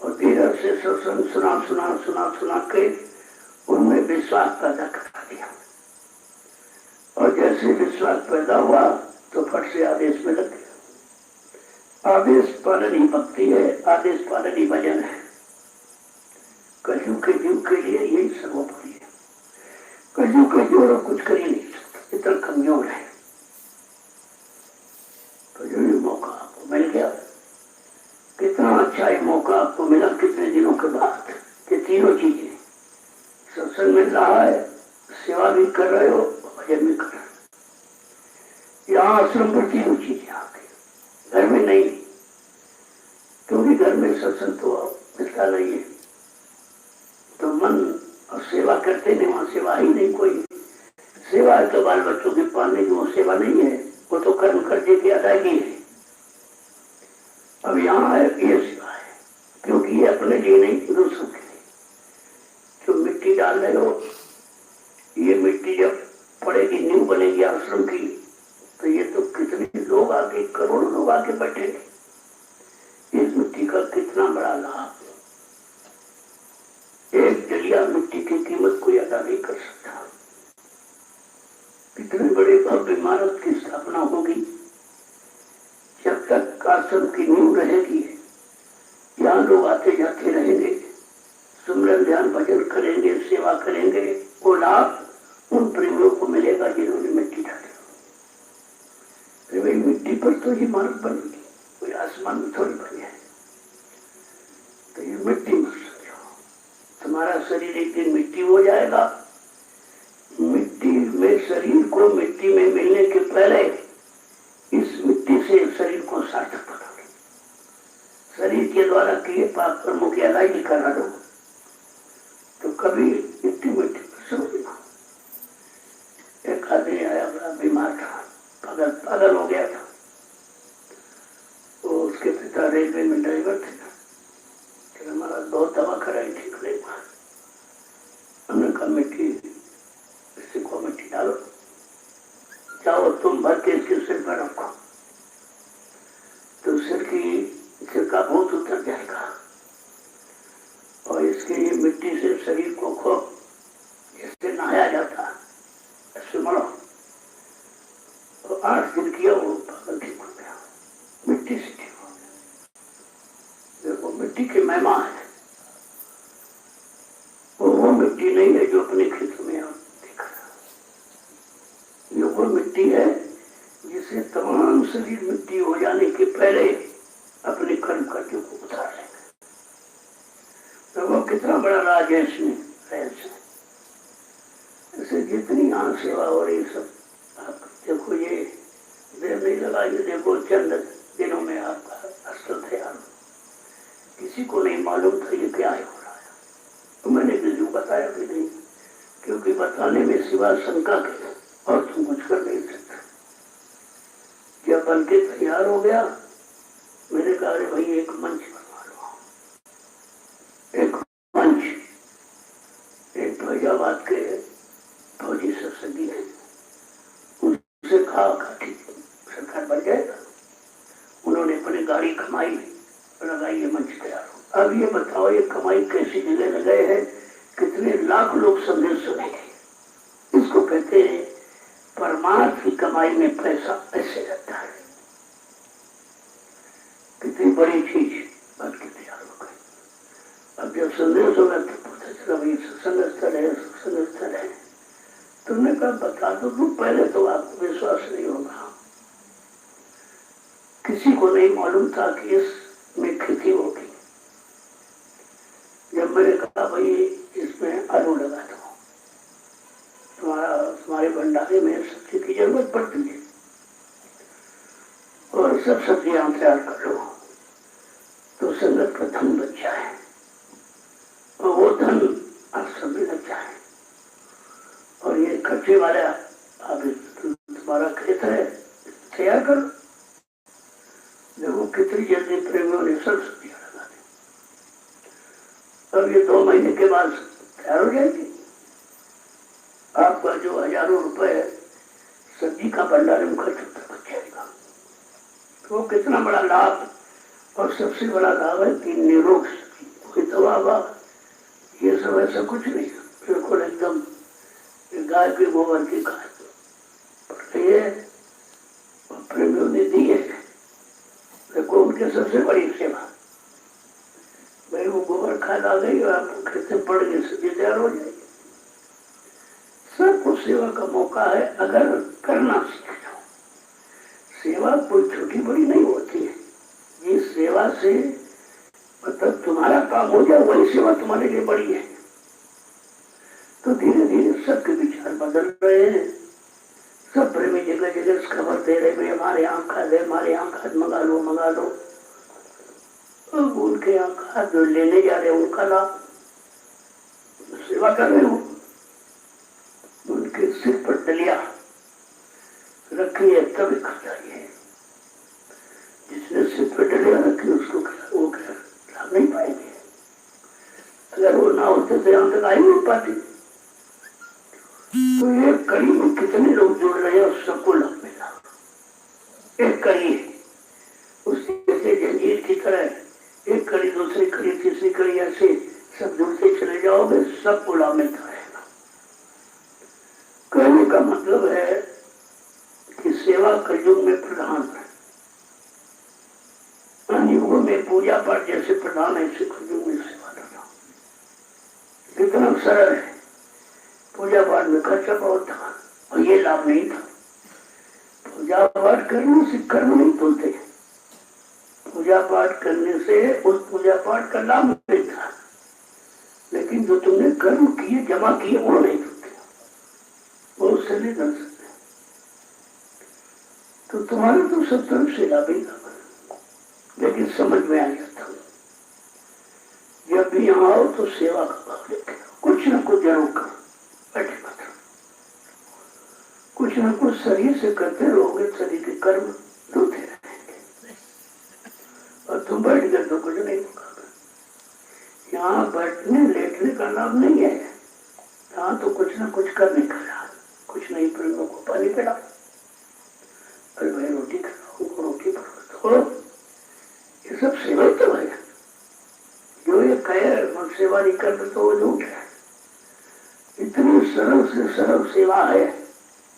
और धीरे से सत्संग सुना सुना सुना सुना के उनमें विश्वास पैदा करा दिया और जैसे विश्वास पैदा हुआ तो फट से आदेश में लग गया। आदेश पालन ही भक्ति है, आदेश पालन ही भजन है। कलयुग के जीव के लिए यही सर्वोपरि है। कलयुग के जीव और कुछ कर ही नहीं सकता, इतना कमजोर है। तो जो मौका आपको मिल गया, कितना अच्छा ये मौका आपको मिला कितने दिनों के बाद। ये तीनों चीजें, सत्संग मिल रहा है, सेवा भी कर रहे हो, भजन भी कर रहे हो। यहाँ आश्रम पर तीनों चीजें आ गई, घर में नहीं, क्योंकि घर में सत्संग तो मिलता नहीं है, तो मन और सेवा करते नहीं, वहां सेवा ही नहीं कोई। सेवा है तो बाल बच्चों के पालने की, वो सेवा नहीं है, वो तो कर्म कर्जे की अदायगी है। अब यहाँ है ये सेवा है, क्योंकि ये अपने लिए नहीं, दूसरों के लिए। जो मिट्टी डाल रहे हो, ये मिट्टी जब पड़ेगी, नींव बनेगी आश्रम की, तो ये तो कितने लोग आगे, करोड़ों लोग आगे बैठेंगे। इस मिट्टी का कितना बड़ा लाभ। एक जलिया मिट्टी की कीमत कोई अदा नहीं कर सकता। कितने बड़े भव्य इमारत की स्थापना होगी, जब तक आश्रम की नींव रहेगी, यहाँ लोग आते जाते रहेंगे, सुमरन ध्यान भजन करेंगे, सेवा करेंगे, वो लाभ उन प्रेमियों को मिलेगा जिन्होंने मिट्टी डाली। भाई मिट्टी पर तो ये इमारत बनेगी, कोई आसमान में थोड़ी बनी है। तो ये मिट्टी मत समझो, तुम्हारा शरीर एक दिन मिट्टी हो जाएगा। मिट्टी में शरीर को मिट्टी में मिलने के पहले इस मिट्टी से शरीर को सार्थक बना लो। शरीर के द्वारा किए पाप कर्मों की अदायगी करा दो, तो कभी इतनी मिट्टी समझना। एक आदमी आया, बड़ा बीमार था, पागल हो गया था। तो उसके पिता रेलवे में ड्राइवर थे, हमारा बहुत दवा कराई, ठीक नहीं हुआ। हमने कहा मिट्टी, इसी को मिट्टी डालो, जाओ तुम भर के इसके सिर पर रखो, तो सिर का भूत उतर जाएगा। और इसके लिए मिट्टी से शरीर को खो, जिससे नहाया जाता, ऐसे मरो। तो 8 दिन किया, वो पागल ठीक हो गया, मिट्टी से ठीक हो गया। देखो मिट्टी की महिमा है। वो मिट्टी नहीं है जो अपने खेतों में आप दिख रहा, ये वो मिट्टी है जिसे तमाम शरीर मिट्टी हो जाने के पहले अपने कर्म कर्तव्यों को उतार लेंगे। तो वो कितना बड़ा राज है इसमें, ऐसे जितनी यहाँ सेवा हो रही सब आप देखो, ये देर नहीं लगा, ये देखो चंद दिनों में आपका अस्त्र तैयार। किसी को नहीं मालूम था ये क्या है हो रहा है, तो मैंने किसी को बताया भी नहीं, क्योंकि बताने में सिवा शंका के और तुम कुछ कर नहीं सकते। जब बन के तैयार हो गया, मैंने कहा अरे भाई एक मंच बनवा लो, एक मंच। एक फैजाबाद के फौजी सत्संगी है, उनसे कहा ठीक सरकार बन जाएगा। उन्होंने अपनी गाड़ी कमाई, लगाई, ये मंच तैयार हो। अब ये बताओ ये कमाई कैसी जगह लगाए है, कितने लाख लोग संदेश सुनेंगे। इसको कहते हैं परमार्थ की कमाई में पैसा ऐसे लगता है। कितनी बड़ी चीज बन के तैयार हो गई। अब जब संदेश होगा तो पता चला भाई सत्संग स्थल है, सत्संग स्थल है। तुमने कहा बता दो, तुम पहले तो आपको विश्वास नहीं होगा। किसी को नहीं मालूम था कि इसमें खेती होगी। जब मैंने कहा भाई इसमें आलू लगा दो, तुम्हारे भंडारे में सब्जी की जरूरत पड़ती है और सब सब्जियां तैयार कर लो, तो संगत का धन बच जाए और वो धन आश्रम में लग जाए। और ये खर्चे वाला अभी तुम्हारा खेत है, तैयार करो। देखो कितनी जल्दी प्रेमियों ने सब सब्जियां लगा दी। अब ये 2 महीने के बाद तैयार हो जाएगी। आपका जो हजारों रुपए सब्जी का भंडार में खर्च होता बच जाएगा। तो वो कितना बड़ा लाभ। और सबसे बड़ा लाभ है कि निरोग सब्जी, कोई दवा ववा ये सब ऐसा कुछ नहीं, बिल्कुल एकदम गाय के गोबर की खाद ये प्रेमियों ने दी है। देखो उनके सबसे बड़ी सेवा भाई, वो गोबर खाद आ गई और आप खेत में पड़ गए, सब्जी तैयार हो जाएगी। सबको सेवा का मौका है अगर करना सीख जाओ। सेवा कोई छोटी बड़ी नहीं होती है। जिस सेवा से मतलब तुम्हारा काम हो जाए वही सेवा तुम्हारे लिए बड़ी है। तो धीरे धीरे सबके विचार बदल रहे हैं। सब प्रेमी जगह जगह खबर दे रहे भाई हमारे यहाँ खाद है, हमारे यहाँ खाद मंगा लो मंगा लो। अब उनके यहाँ खाद जो लेने जा रहे हैं उनका लाभ, सेवा कर रहे हो। उनके सिर पर डलिया रखी है तभी खरीदारी है। जिसने सिर पर डलिया रखी उसको वो क्या लाभ नहीं पाएंगे। अगर वो ना होते तो यहाँ तक आई नहीं पाती। तो ये कड़ी में कितने लोग जुड़ रहे हैं और सबको लाभ मिला। एक कड़ी उससे जंजीर की तरह एक कड़ी दूसरी कड़ी तीसरी कड़ी ऐसे सब जुड़ते चले जाओगे, सबको लाभ मिलता रहेगा। कहने का मतलब है कि सेवा कलयुग में प्रधान है। अन्य युगों में पूजा पाठ जैसे प्रधान है, ऐसे कलयुग में सेवा करना कितना सरल है। पूजा पाठ में खर्चा बहुत था और ये लाभ नहीं था। पूजा पाठ करने से कर्म नहीं तुलते, पूजा पाठ करने से उस पूजा पाठ का लाभ मिलता, लेकिन जो तुमने कर्म किए जमा किए वो नहीं तुलते, वो उससे नहीं कर सकते। तो तुम्हारे तो सब तरफ से लाभ ही लाभ है। लेकिन समझ में आ जाता हूँ जब भी यहाँ आओ तो सेवा का भाव लेके कुछ न कुछ जरूर करो। बैठे मत, कुछ न कुछ शरीर से करते रहोगे, शरीर के कर्म धोते रहेंगे और तुम बैठ गए तो कुछ नहीं होगा। यहाँ बैठने लेटने का लाभ नहीं है, यहाँ तो कुछ न कुछ करने का लाभ। कुछ नहीं प्रेमों को पानी पिला, अरे भाई रोटी खाओ, रोटी परो, ये सब सेवा ही तो है। जो ये कहे सेवा नहीं करते तो वो झूठ है। इतनी सरल से सरल सेवा है,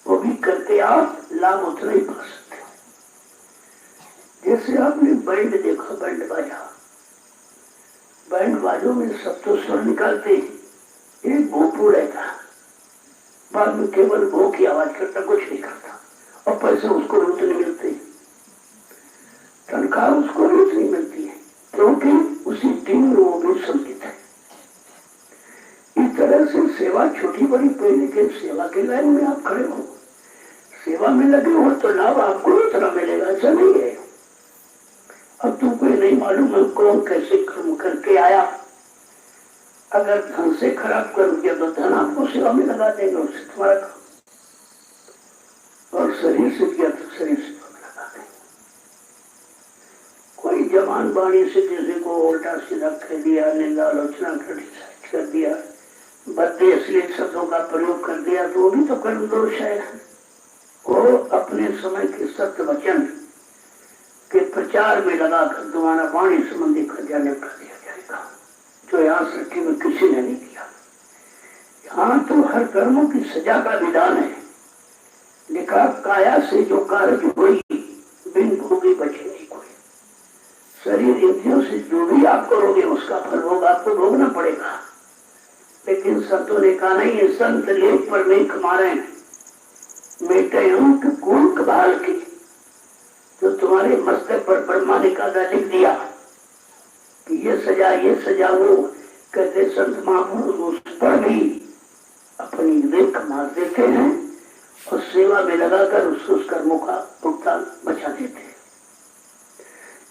वो भी करके आप लाभ उतना ही पा सकते हो। जैसे आपने बैंड देखा, बैंड बाजा, बैंड बाजों में सब तो स्वर निकालते, एक भोपू रहता, बाद में केवल भो की आवाज करता, कुछ नहीं करता, और पैसे उसको रोज नहीं मिलते, तनख्वाह उसको रोज नहीं मिलती है, क्योंकि उसी टीम में वो भी सम्मिलित है। इस तरह से सेवा छोटी बड़ी कोई, लेकिन सेवा के लाइन में आप खड़े हो, सेवा में लगे हो तो लाभ आपको उतना मिलेगा, ऐसा नहीं है। अब तुमको नहीं मालूम है कौन कैसे कर्म करके आया। अगर धन से खराब कर दिया तो धन आपको सेवा में लगा देंगे, उससे तुम्हारा काम। और शरीर से किया तो शरीर सेवा में लगा देंगे। कोई जवान बाणी से किसी को उल्टा सीधा कह दिया, निंदा आलोचना कर दिया, बदले अश्लील शब्दों का प्रयोग कर दिया, तो वो भी तो कर्म दोष है। वो अपने समय के सत्य वचन के प्रचार में लगाकर तुम्हारा वाणी संबंधी खजाने कर दिया जाएगा, जो यहाँ सृष्टि में किसी ने नहीं किया। यहाँ तो हर कर्मों की सजा का विधान है। लिखा काया से जो कार्य हुई बिन भोगी बचे नहीं कोई। शरीर इंद्रियों से जो भी आप करोगे उसका फल भोग आपको भोगना पड़ेगा। लेकिन संतों ने कहा नहीं, संत लेख पर नहीं कमारे मेटे अंक कूल कबाल की, जो तुम्हारे मस्तक पर ब्रह्मा ने कादा लिख दिया कि ये सजा वो कहते संत महापुरुष उस पर भी अपनी लेख मार देते हैं और सेवा में लगाकर उस कर्मों का भुगतान बचा देते हैं।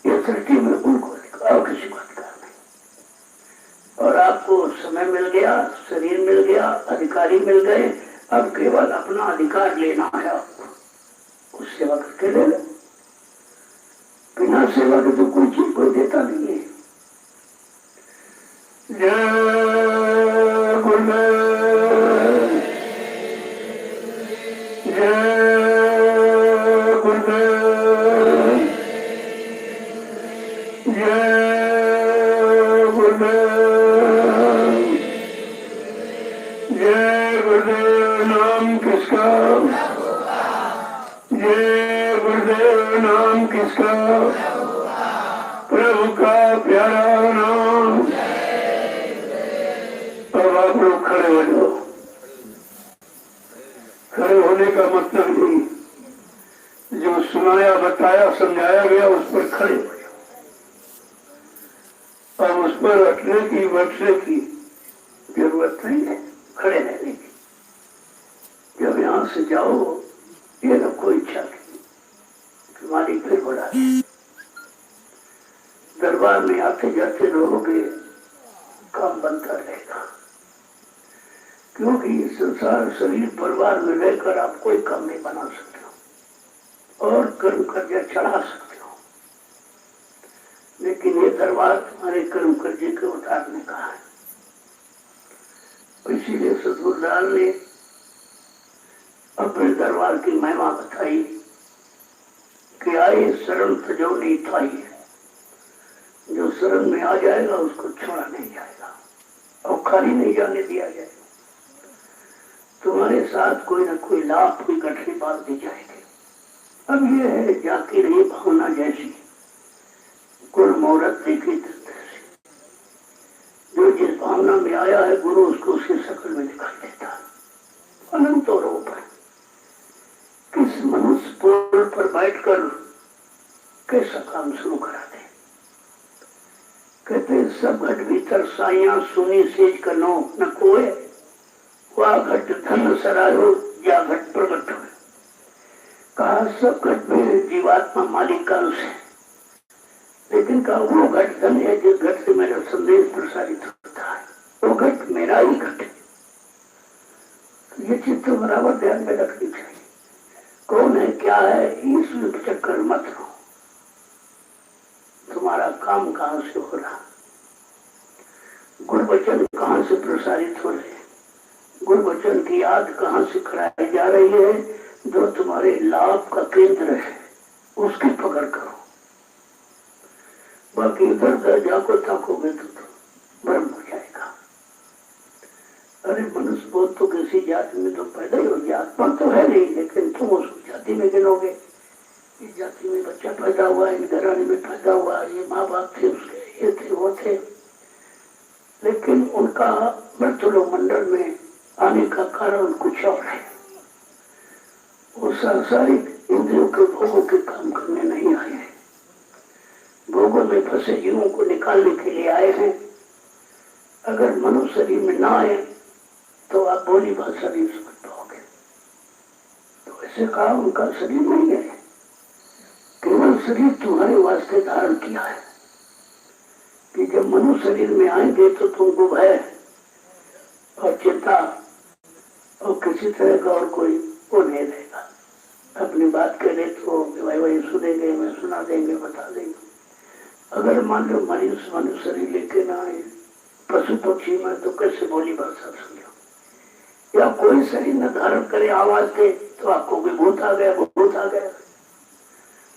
ये सृष्टि में उनको और किसी बात का नहीं। और आपको समय मिल गया, शरीर मिल गया, अधिकारी मिल गए, अब केवल अपना अधिकार लेना है आपको, उस सेवा करके ले लो। बिना सेवा के तो कोई चीज कोई देता नहीं है। जय किसका? प्रभु का प्यारा नाम। अब आप लोग खड़े हो जाओ। खड़े होने का मतलब नहीं, जो सुनाया बताया समझाया गया उस पर खड़े हो जाओ। अब उस पर रखने की बैठने की जरूरत नहीं है, खड़े रहने की। जब यहाँ से जाओ ये रखो इच्छा की तुम्हारी फिर बढ़ा। दरबार में आते जाते रहोगे काम बनता रहेगा, क्योंकि संसार शरीर परिवार में रहकर आप कोई काम नहीं बना सकते हो और कर्म कर्जा चढ़ा सकते हो, लेकिन ये दरबार तुम्हारे कर्म कर्जे के उतारने का है। इसीलिए सतगुरुदास ने अपने दरबार की महिमा बताई कि आए शरण तजो नहीं थाई, जो शरण में आ जाएगा उसको छोड़ा नहीं जाएगा और खाली नहीं जाने दिया जाएगा। तुम्हारे साथ कोई न कोई लाभ की गठरी बांध दी जाएगी। अब ये है जाती रही भावना जैसी गुण मुहूर्त देखी तैसी, जो जिस भावना में आया है गुरु उसको उसकी शकल में दिखाई देता है। अनंत रूप है। किस मनुष्य पुल पर बैठकर कैसा काम शुरू करा दे। कहते सब घट भीतर साइया सुनी सेज कनो न कोय, वह घट धन सरायो या घट प्रकट हो। कहा सब घट में जीवात्मा मालिक का अंश है, लेकिन कहा वो घट धन है जिस घट से मेरा संदेश प्रसारित होता है, वो घट मेरा ही घट है। तो ये चीज तो बराबर ध्यान में रखनी चाहिए। कौन है क्या है इस चक्कर मत रहो। तुम्हारा काम कहाँ से हो रहा, गुण वचन कहाँ से प्रसारित हो रहे, गुण वचन की याद कहाँ से कराई जा रही है, जो तुम्हारे लाभ का केंद्र है उसकी पकड़ करो। बाकी इधर उधर जाको ताकोगे तो भ्रम हो जाएगा। अरे मनुष्य बोध तो किसी जाति में तो पैदा ही हो गया, आत्मा तो है नहीं, लेकिन तुम उस जाति में गिनोगे। इस जाति में बच्चा पैदा हुआ, इन घराने में पैदा हुआ, ये माँ बाप थे उसके, ये थे वो थे, लेकिन उनका मृत्युलोक मंडल में आने का कारण कुछ और है। वो सांसारिक इंद्रियों के भोगों के काम करने नहीं आए हैं, भोगों में फंसे जीवों को निकालने के लिए आए हैं। अगर मनुष्य शरीर में ना आए तो आप बोली भाषा नहीं समझ पाओगे। तो ऐसे कहा उनका शरीर नहीं है, केवल शरीर तुम्हारे वास्ते धारण किया है कि जब मनुष्य शरीर में आएंगे तो तुमको भय और चिंता और किसी तरह का और कोई वो नहीं रहेगा। अपनी बात कह तो भाई वही सुनेंगे, मैं सुना देंगे, बता देंगे। अगर मान लो मनुष्य शरीर लेके ना आए पशु पक्षी में, तो कैसे बोली भाषा समझो। या कोई शरीर न धारण करे आवाज दे तो आपको भी भूत आ गया, भूत आ गया,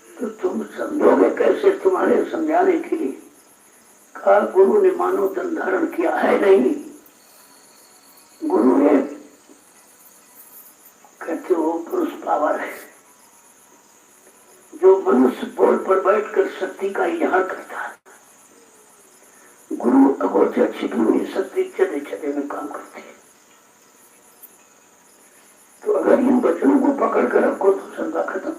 तो तुम समझोगे कैसे। तुम्हारे समझाने के लिए कहा गुरु ने मानव तन धारण किया है नहीं। गुरु ने कहते हो पुरुष पावर है, जो मनुष्य पोल पर बैठकर शक्ति का इजहार करता है। गुरु अगोचर छिपी हुई शक्ति चले चले में काम करते हैं। तो अगर इन वचनों को पकड़ कर रखो तो शंका खत्म।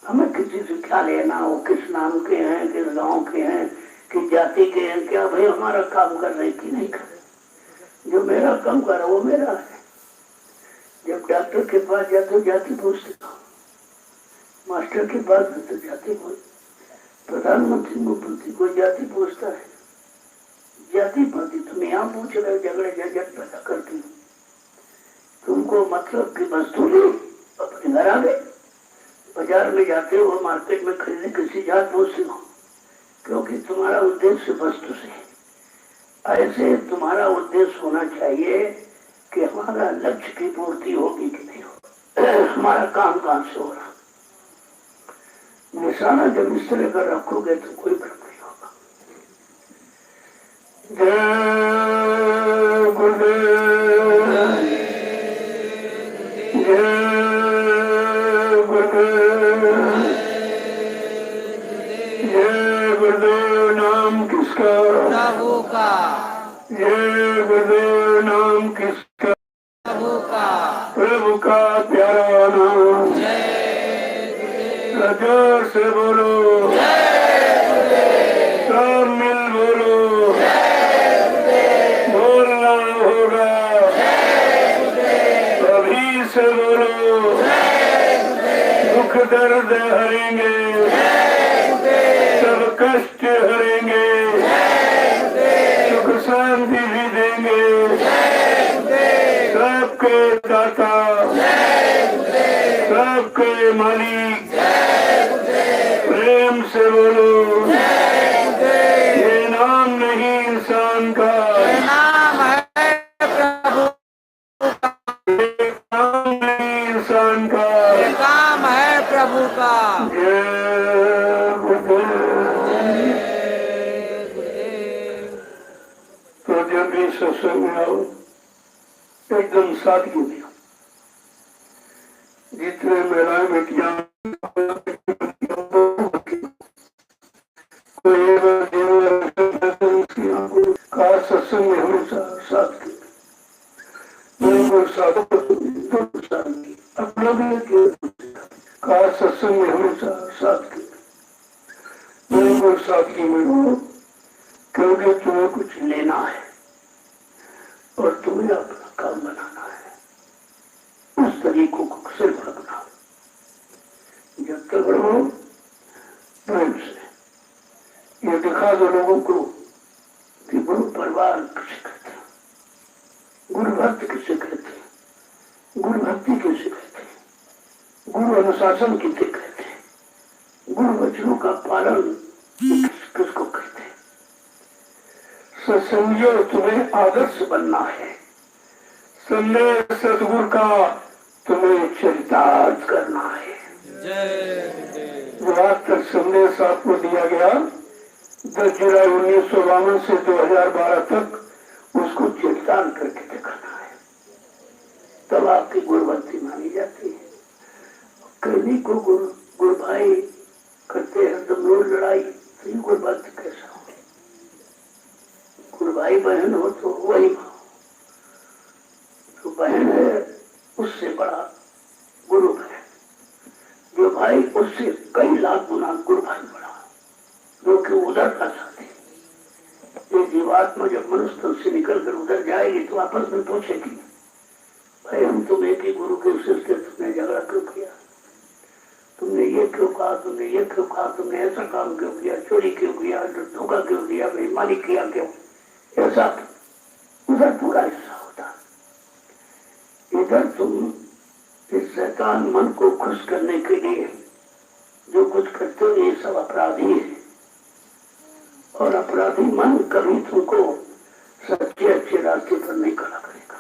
हमें किसी से क्या लेना, वो किस नाम के हैं, किस गांव के हैं, किस जाति के हैं, क्या भाई हमारा काम कर रहे कि नहीं कर रहे। जो मेरा काम कर रहा वो मेरा है। जब डॉक्टर के पास जाते हो जाति पूछते हो, मास्टर के पास तो जाति पूछ, प्रधानमंत्री मुख्यमंत्री को जाति पूछता है। जाति पाति तुम यहाँ पूछ रहे हो, झगड़े झंझट पैदा करती हो। तुमको मतलब की वस्तु ली अपने घर आ गए। बाजार में जाते हो, मार्केट में खरीदने किसी जात पूछते हो, क्योंकि तुम्हारा उद्देश्य वस्तु से। ऐसे तुम्हारा उद्देश्य होना चाहिए कि हमारा लक्ष्य की पूर्ति होगी कि नहीं हो, हमारा काम कहाँ से हो रहा। निशाना जब इस तरह कर रखोगे तो कोई भ्रम नहीं होगा। जय गुरुदेव, जय गुरुदेव, जोर से बोलो, सब मिल बोलो, बोलना होगा, अभी से बोलो, दुख दर्द हरेंगे, सब कष्ट हरेंगे, सुख शांति भी देंगे, सबके दाता, सबके मालिक, प्रेम से बोलो, ये नाम नहीं इंसान का, नाम है प्रभु का, ये नाम नहीं इंसान का, काम है प्रभु का। जय गुरुदेव। तो जब भी सत्संग में आओ एकदम सादगी में, जितने महिलाएं बेटियां का सत्संग में हमेशा सादगी, सादगी अपना भी का सत्संग में हमेशा सादगी, सादगी में हो, क्योंकि तुम्हें कुछ लेना है और तुम्हें अपना काम बनाना है। उस तरीकों को सिर्फ अपना, जब तक रहो प्रेम से, ये दिखा दो लोगों को कि गुरु परिवार किसे कहते हैं, गुरु भक्ति किसे कहते हैं, गुरु भक्ति किसे कहते हैं, गुरु अनुशासन किसे कहते हैं, गुरु वचनों का पालन किसको कहते हैं। सत्संगियों, तुम्हें आदर्श बनना है, संदेश सतगुरु का तुम्हें चरितार्थ करना है। जो आज तक संदेश आपको दिया गया 10 जुलाई 1952 से 2012 तक, उसको चरितार्थ करके दिखाना है, तब आपकी गुरुभक्ति मानी जाती है। कहीं को गुरु भाई करते हैं तुम रोज लड़ाई, तो ये गुरुभक्ति कैसा हो? गुरु भाई बहन हो तो वही भाव, जो बहन है उससे बड़ा गुरु है, जो भाई उससे कई लाख गुना गुरु भाई बड़ा, जो कि उधर का साथी। ये जीवात्मा जब मनुष्य तन से निकल कर उधर जाएगी तो आपस में पूछेगी, भाई हम तुम एक ही गुरु के शिष्य थे, तुमने झगड़ा क्यों किया, तुमने ये क्यों कहा, तुमने ये क्यों कहा, तुमने ऐसा काम क्यों किया, चोरी क्यों किया, धोखा क्यों दिया, बेईमानी किया क्यों, ऐसा उधर पूरा हिस्सा होता। इधर तुम इस शैतान मन को खुश करने के लिए जो कुछ करते हो, ये सब अपराधी है, और अपराधी मन कभी तुमको सच्चे अच्छे रास्ते पर नहीं खड़ा करेगा।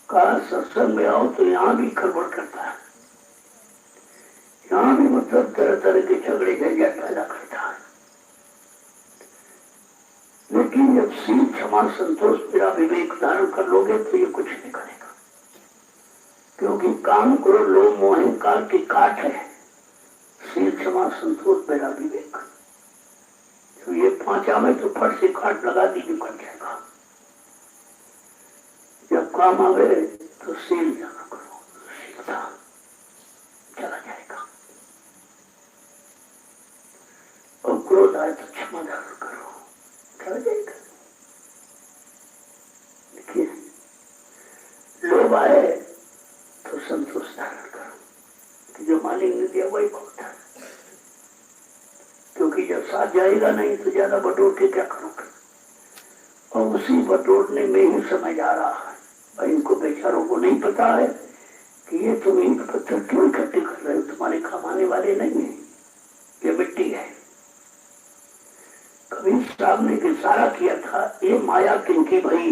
कहा सत्संग में आओ तो यहाँ भी खड़बड़ करता है, यहाँ भी मतलब तरह तरह के झगड़े झंझट पैदा करता है, लेकिन जब सील क्षमा संतोष मेरा विवेक धारण कर लोगे तो ये कुछ नहीं करेगा, क्योंकि काम क्रोध लोभ मोह अहंकार की काट है सील क्षमा संतोष मेरा विवेक। तो ये 5 आवे तो फट से काट लगा दी निकल जाएगा, जब काम आवे तो सील जमा करो, सीलता चला जाएगा, और क्रोध आए तो क्षमा धारण करो, चला जाएगा। देखिए, लोभ आए तो संतोष धारण करो कि जो मालिक ने दिया वही बहुत है, क्योंकि जब साथ जाएगा नहीं तो ज्यादा बटोर के क्या करोगे, और उसी बटोरने में ही समय आ रहा है। और इनको बेचारों को नहीं पता है कि ये तुम ईंट पत्थर क्यों इकट्ठे कर रहे हो, तुम्हारे कमाने वाले नहीं है, ये मिट्टी है। कबीर साहब ने इशारा किया था, ये माया किनकी भई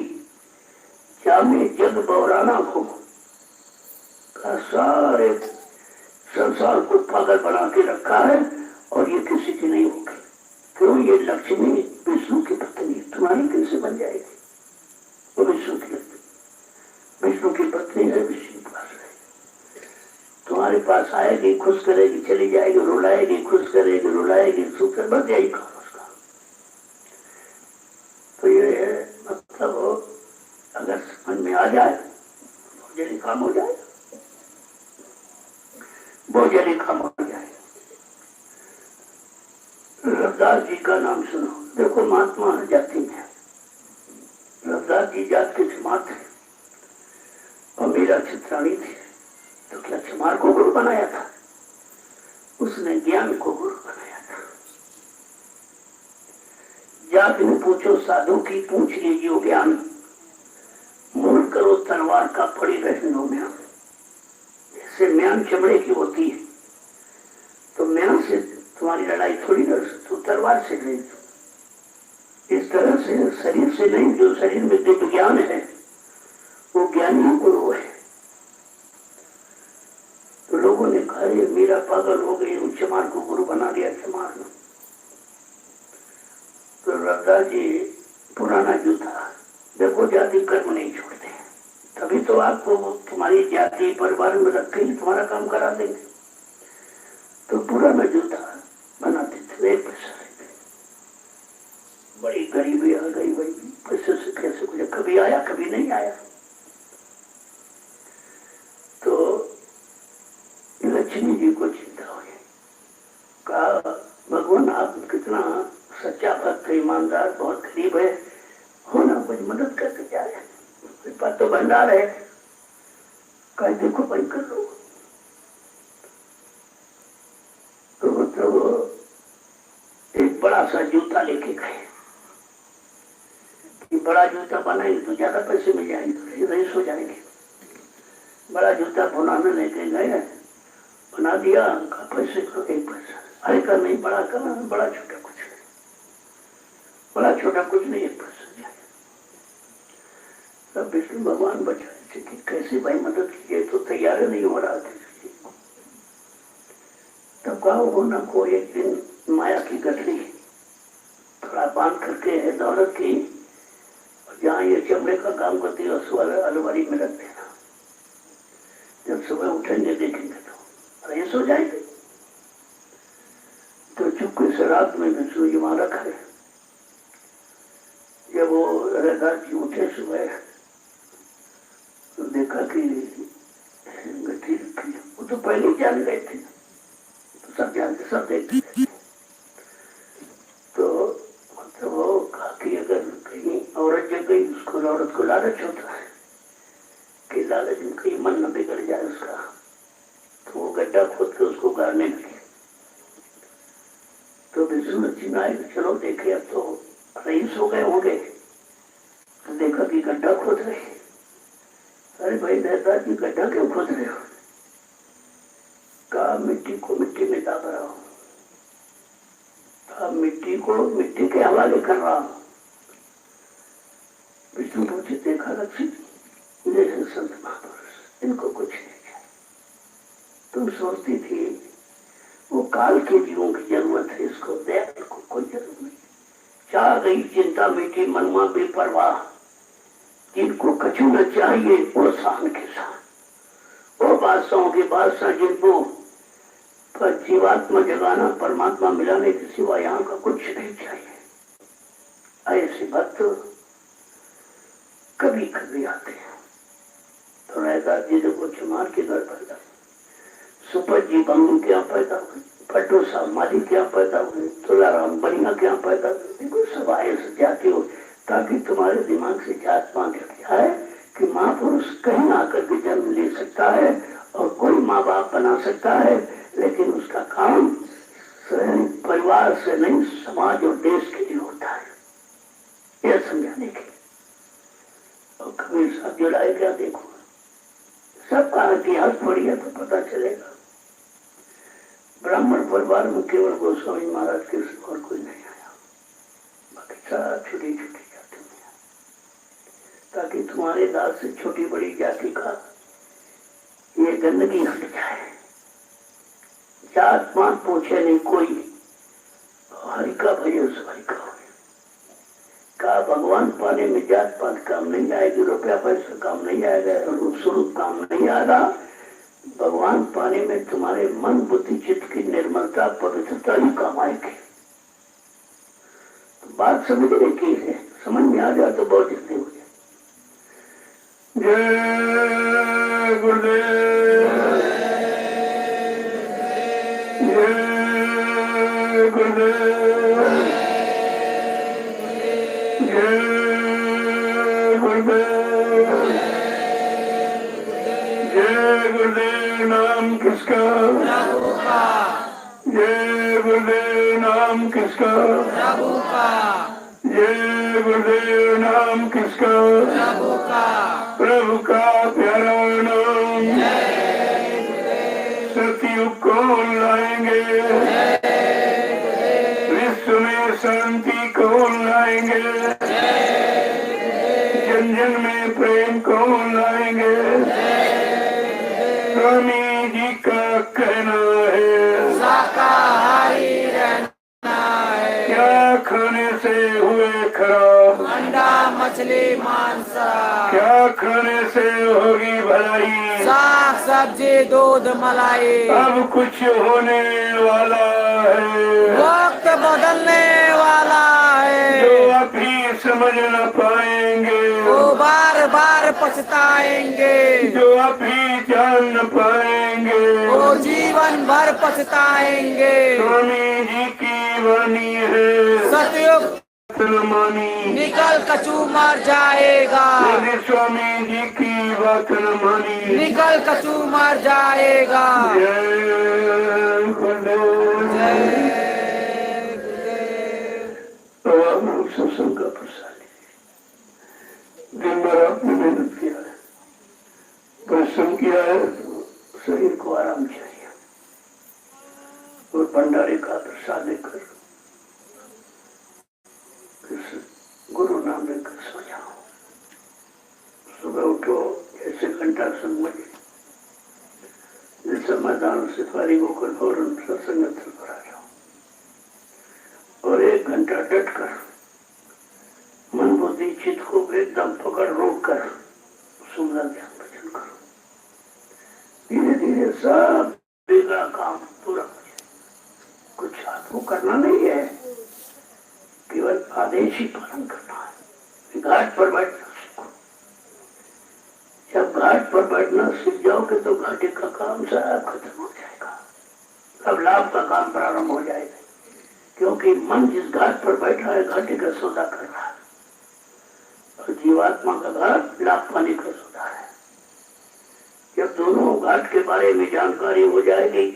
जामे जग बौराना हो, का सारे संसार को पागल बना के रखा है और ये किसी की नहीं होगी। क्यों? ये लक्ष्मी विष्णु की पत्नी, तुम्हारी कैसे बन जाएगी? वो विष्णु की विष्णु की पत्नी है, विष्णु के पास रहेगी, तुम्हारे पास आएगी, खुश करेगी, चली जाएगी, रुलाएगी, खुश करेगी, रुलाएगी, सुख कर बच जाएगी काम उसका। तो ये है मतलब, अगर समझ में आ जाए तो जल्दी काम हो जाएगा। बहुत जल्दी काम हो जाए। रविदास जी का नाम सुनो। देखो महात्मा जाति में रविदास जी जात के चमार थे और मीरा चित्राणी थी। तो क्या चमार को गुरु बनाया था? उसने ज्ञान को गुरु बनाया था। जात में पूछो साधु की, पूछ लीजिए ज्ञान। मूल करो तलवार का, पड़ी रहने म्यान। जैसे म्यान चमड़े की होती है तो म्यान से तुम्हारी लड़ाई थोड़ी लड़ सकते, तलवार से नहीं। इस तरह से शरीर से नहीं, जो शरीर में दिव्य ज्ञान है वो ज्ञानी गुरु है। तो लोगों ने कहा ये मीरा पागल हो गई, चमार को गुरु बना दिया चमार ने। तो रविदास जी पुराना जूता, देखो जाति कर्म नहीं छोड़ते, तभी तो आपको तुम्हारी जाति परिवार में रख के तुम्हारा काम करा देंगे। तो पुराना जूता बनाते थे, 1 पैसा रहते। बड़ी गरीबी आ गई भाई, पैसे से कैसे कुछ, कभी आया कभी नहीं आया। तो लक्ष्मी जी को चिंता हुई, कहा भगवान आप कितना सच्चा भक्त है, ईमानदार, बहुत गरीब है, हो ना कुछ मदद करके जाए। पास तो भंडार है, कहा देखो भाई कर लो। तो मतलब एक बड़ा सा जूता लेके गए। बड़ा जूता बनाएंगे तो ज्यादा पैसे मिल जाएंगे, रईस हो जाएंगे। बड़ा जूता बनाने लेके गए, बना दिया, पैसे को 1 पैसा। अरे का नहीं, बड़ा करना, बड़ा छोटा कुछ नहीं, बड़ा छोटा कुछ नहीं, 1 पैसा जाए। तब विष्णु भगवान बचाए कि कैसे भाई मदद कीजिए, तो तैयार नहीं हो रहा था। तब कहा होना को एक दिन माया की गठरी थोड़ा बांध करके है दौलत की, और जहाँ ये चमड़े का काम करती है उस वाले अलमारी में रख देना। जब सुबह उठेंगे देखेंगे तो रईस हो जाएंगे। तो चुपके से रात में विष्णु जी वहां रखा है। जब वो रविदास जी उठे सुबह तो देखा कि गठरी रखी है। वो तो पहले ही जान गए थे, तो सब जानते, सब देखते थे। तो मतलब वो कहा कि अगर कहीं औरत जग गई, उसको औरत को लालच होता है कि लालच में कहीं मन न बिगड़ जाए उसका, तो वो गड्ढा खोद के उसको गाड़ने लगे। तो विष्णु जी आए, चलो देखे अब तो रईस हो गए होंगे। तो देखा कि गड्ढा खोद रहे। अरे भाई दादा जी गड्ढा क्यों खोद रहे हो? कहा मिट्टी को मिट्टी में दाग रहा हूं। कहा मिट्टी को मिट्टी के हवाले कर रहा हूं। विष्णु पूछे, देखा लक्ष्मी जैसे संत महापुरुष, इनको कुछ नहीं चाहिए। तुम सोचती थी वो काल के जीवों की जरूरत है, इसको दयाल को कोई जरूरत नहीं। चाह गई चिंता मिट्टी मनमा बेपरवाह, जिनको कछु न चाहिए वो शान के साथ, वो बादशाहों के बादशाह जिनको पर जीवात्मा जगाना, परमात्मा मिलाने के सिवा यहाँ का कुछ नहीं चाहिए। ऐसे भक्त कभी कभी आते हैं। तो रविदास जी देखो चमार के घर पैदा, सुपत जी बंगू क्या पैदा हुए, पट्टू साहब माली क्या पैदा हुए, तुलाराम बनिया क्या पैदा हुए। देखो सब आए जाते हो ताकि तुम्हारे दिमाग से जात पात हट जाए कि महापुरुष कहीं आकर के जन्म ले सकता है और कोई माँ बाप बना सकता है, लेकिन उसका काम स्वयं परिवार से नहीं, समाज और देश के लिए होता है, यह समझाने के। और कबीर साहब जुड़ाए क्या देखो, सबका इतिहास पढ़िए तो पता चलेगा। ब्राह्मण परिवार में केवल गोस्वामी महाराज के और कोई नहीं आया, बाकी सब छोटी छोटी जाति में, ताकि तुम्हारे दास से छोटी बड़ी जाति का ये गंदगी हट जाए। जात पात पूछे नहीं कोई, हरि का भजन हरि का हो। कहा भगवान पाने में जात पात काम नहीं आएगी, रुपया पैसा काम नहीं आएगा, रूप स्वरूप काम नहीं आएगा। भगवान पाने में तुम्हारे मन बुद्धि चित्त की निर्मलता पवित्रता ही काम आएगी। तो बात समझने की है, समझ में आ जाए तो बहुत जल्दी हो जाए। जय गुरुदेव। नाम किसका? प्रभु का। जय गुरुदेव नाम किसका? प्रभु का। जय गुरुदेव नाम किसका? प्रभु का। प्रभु का प्यारा नाम। सतयुग को लाएंगे, विश्व में शांति को लाएंगे, जन जन में प्रेम को लाएंगे। स्वामी जी का कहना है शाकाहारी रहना है। क्या खाने से हुए खराब? अंडा मछली मांस। क्या खाने से होगी भलाई? साग सब्जी दूध मलाई। अब कुछ होने वाला है, वक्त बदलने वाला है। जो अभी समझ न पाएंगे, वो बार बार पछताएंगे। जो अभी जान न पाएंगे, वो जीवन भर पछताएंगे। स्वामी जी की वाणी है सतयुग मानी, निकल कचू मर जाएगा। यदि स्वामी जी की बात न मानी। निकल कचू मर जाएगा। जय गुरुदेव। तो आप लोग सत्संग का प्रसाद लीजिए। दिन भर आपने मेहनत किया है, परिश्रम किया है, शरीर को आराम चाहिए और भंडारे का प्रसाद लेकर गुरु नाम लेकर सो जाओ। सुबह उठो, जैसे घंटा संग बजे, जैसे मैदान से फारिग होकर फौरन सत्संग स्थल पर आ जाओ और 1 घंटा डट कर मन बुद्धि चित्त को एकदम पकड़ रोक कर सुंदर ज्ञान भजन करो। धीरे धीरे सब बिगड़ा काम पूरा हो जाए। कुछ आपको करना नहीं है, केवल आदेश ही पालन करना है। घाट पर बैठना सीखो। जब घाट पर बैठना सीख जाओगे तो घाटे का काम सारा खत्म हो जाएगा। अब लाभ का काम प्रारंभ हो जाएगा, क्योंकि मन जिस घाट पर बैठा है घाटे का सौदा कर रहा है और जीवात्मा का घाट लाभ पाने का सौदा है। जब दोनों घाट के बारे में जानकारी हो जाएगी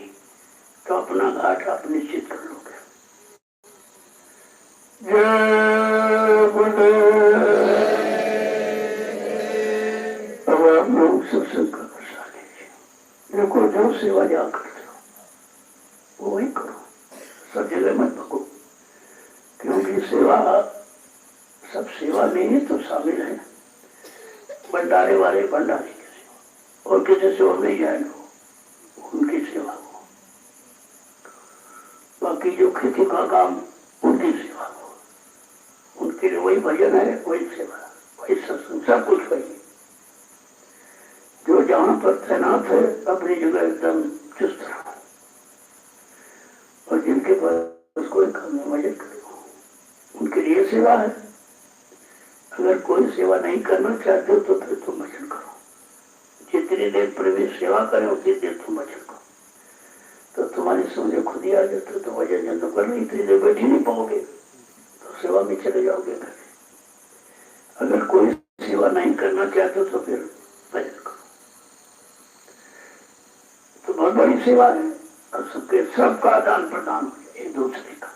तो अपना घाट आप निश्चित कर लोगे। जय गुरुदेव। अब आप लोग सत्संग का प्रसाद लीजिए। देखो, जो सेवा जा करते हो वो वही करो, सब जगह मत भगो, क्योंकि सेवा सब सेवा में ही तो शामिल है। भंडारे वाले भंडारे की सेवा और किसी से और नहीं जाएंगे, उनकी सेवा हो। बाकी जो खेती का काम उनकी सेवा हो, उनके लिए वही भजन है, वही सेवा, वही सत्संग, सब कुछ वही। जो जहाँ पर तैनात है अपनी जगह एकदम चुस्त रहो और जिनके पास कोई काम नहीं मदद करो, उनके लिए सेवा है। अगर कोई सेवा नहीं करना चाहते हो तो फिर तुम भजन करो। जितनी देर प्रवेश सेवा करें उतनी देर तुम भजन करो, तो तुम्हारी समझ खुद ही आ जाते। तो भजन जन कर नहीं, इतनी देर बैठ ही नहीं पाओगे, तो सेवा में चले जाओगे घर। अगर कोई सेवा नहीं करना चाहते तो फिर भजन करो, तो बहुत बड़ी सेवा है। और सबका आदान प्रदान हो जाए एक दूसरे का।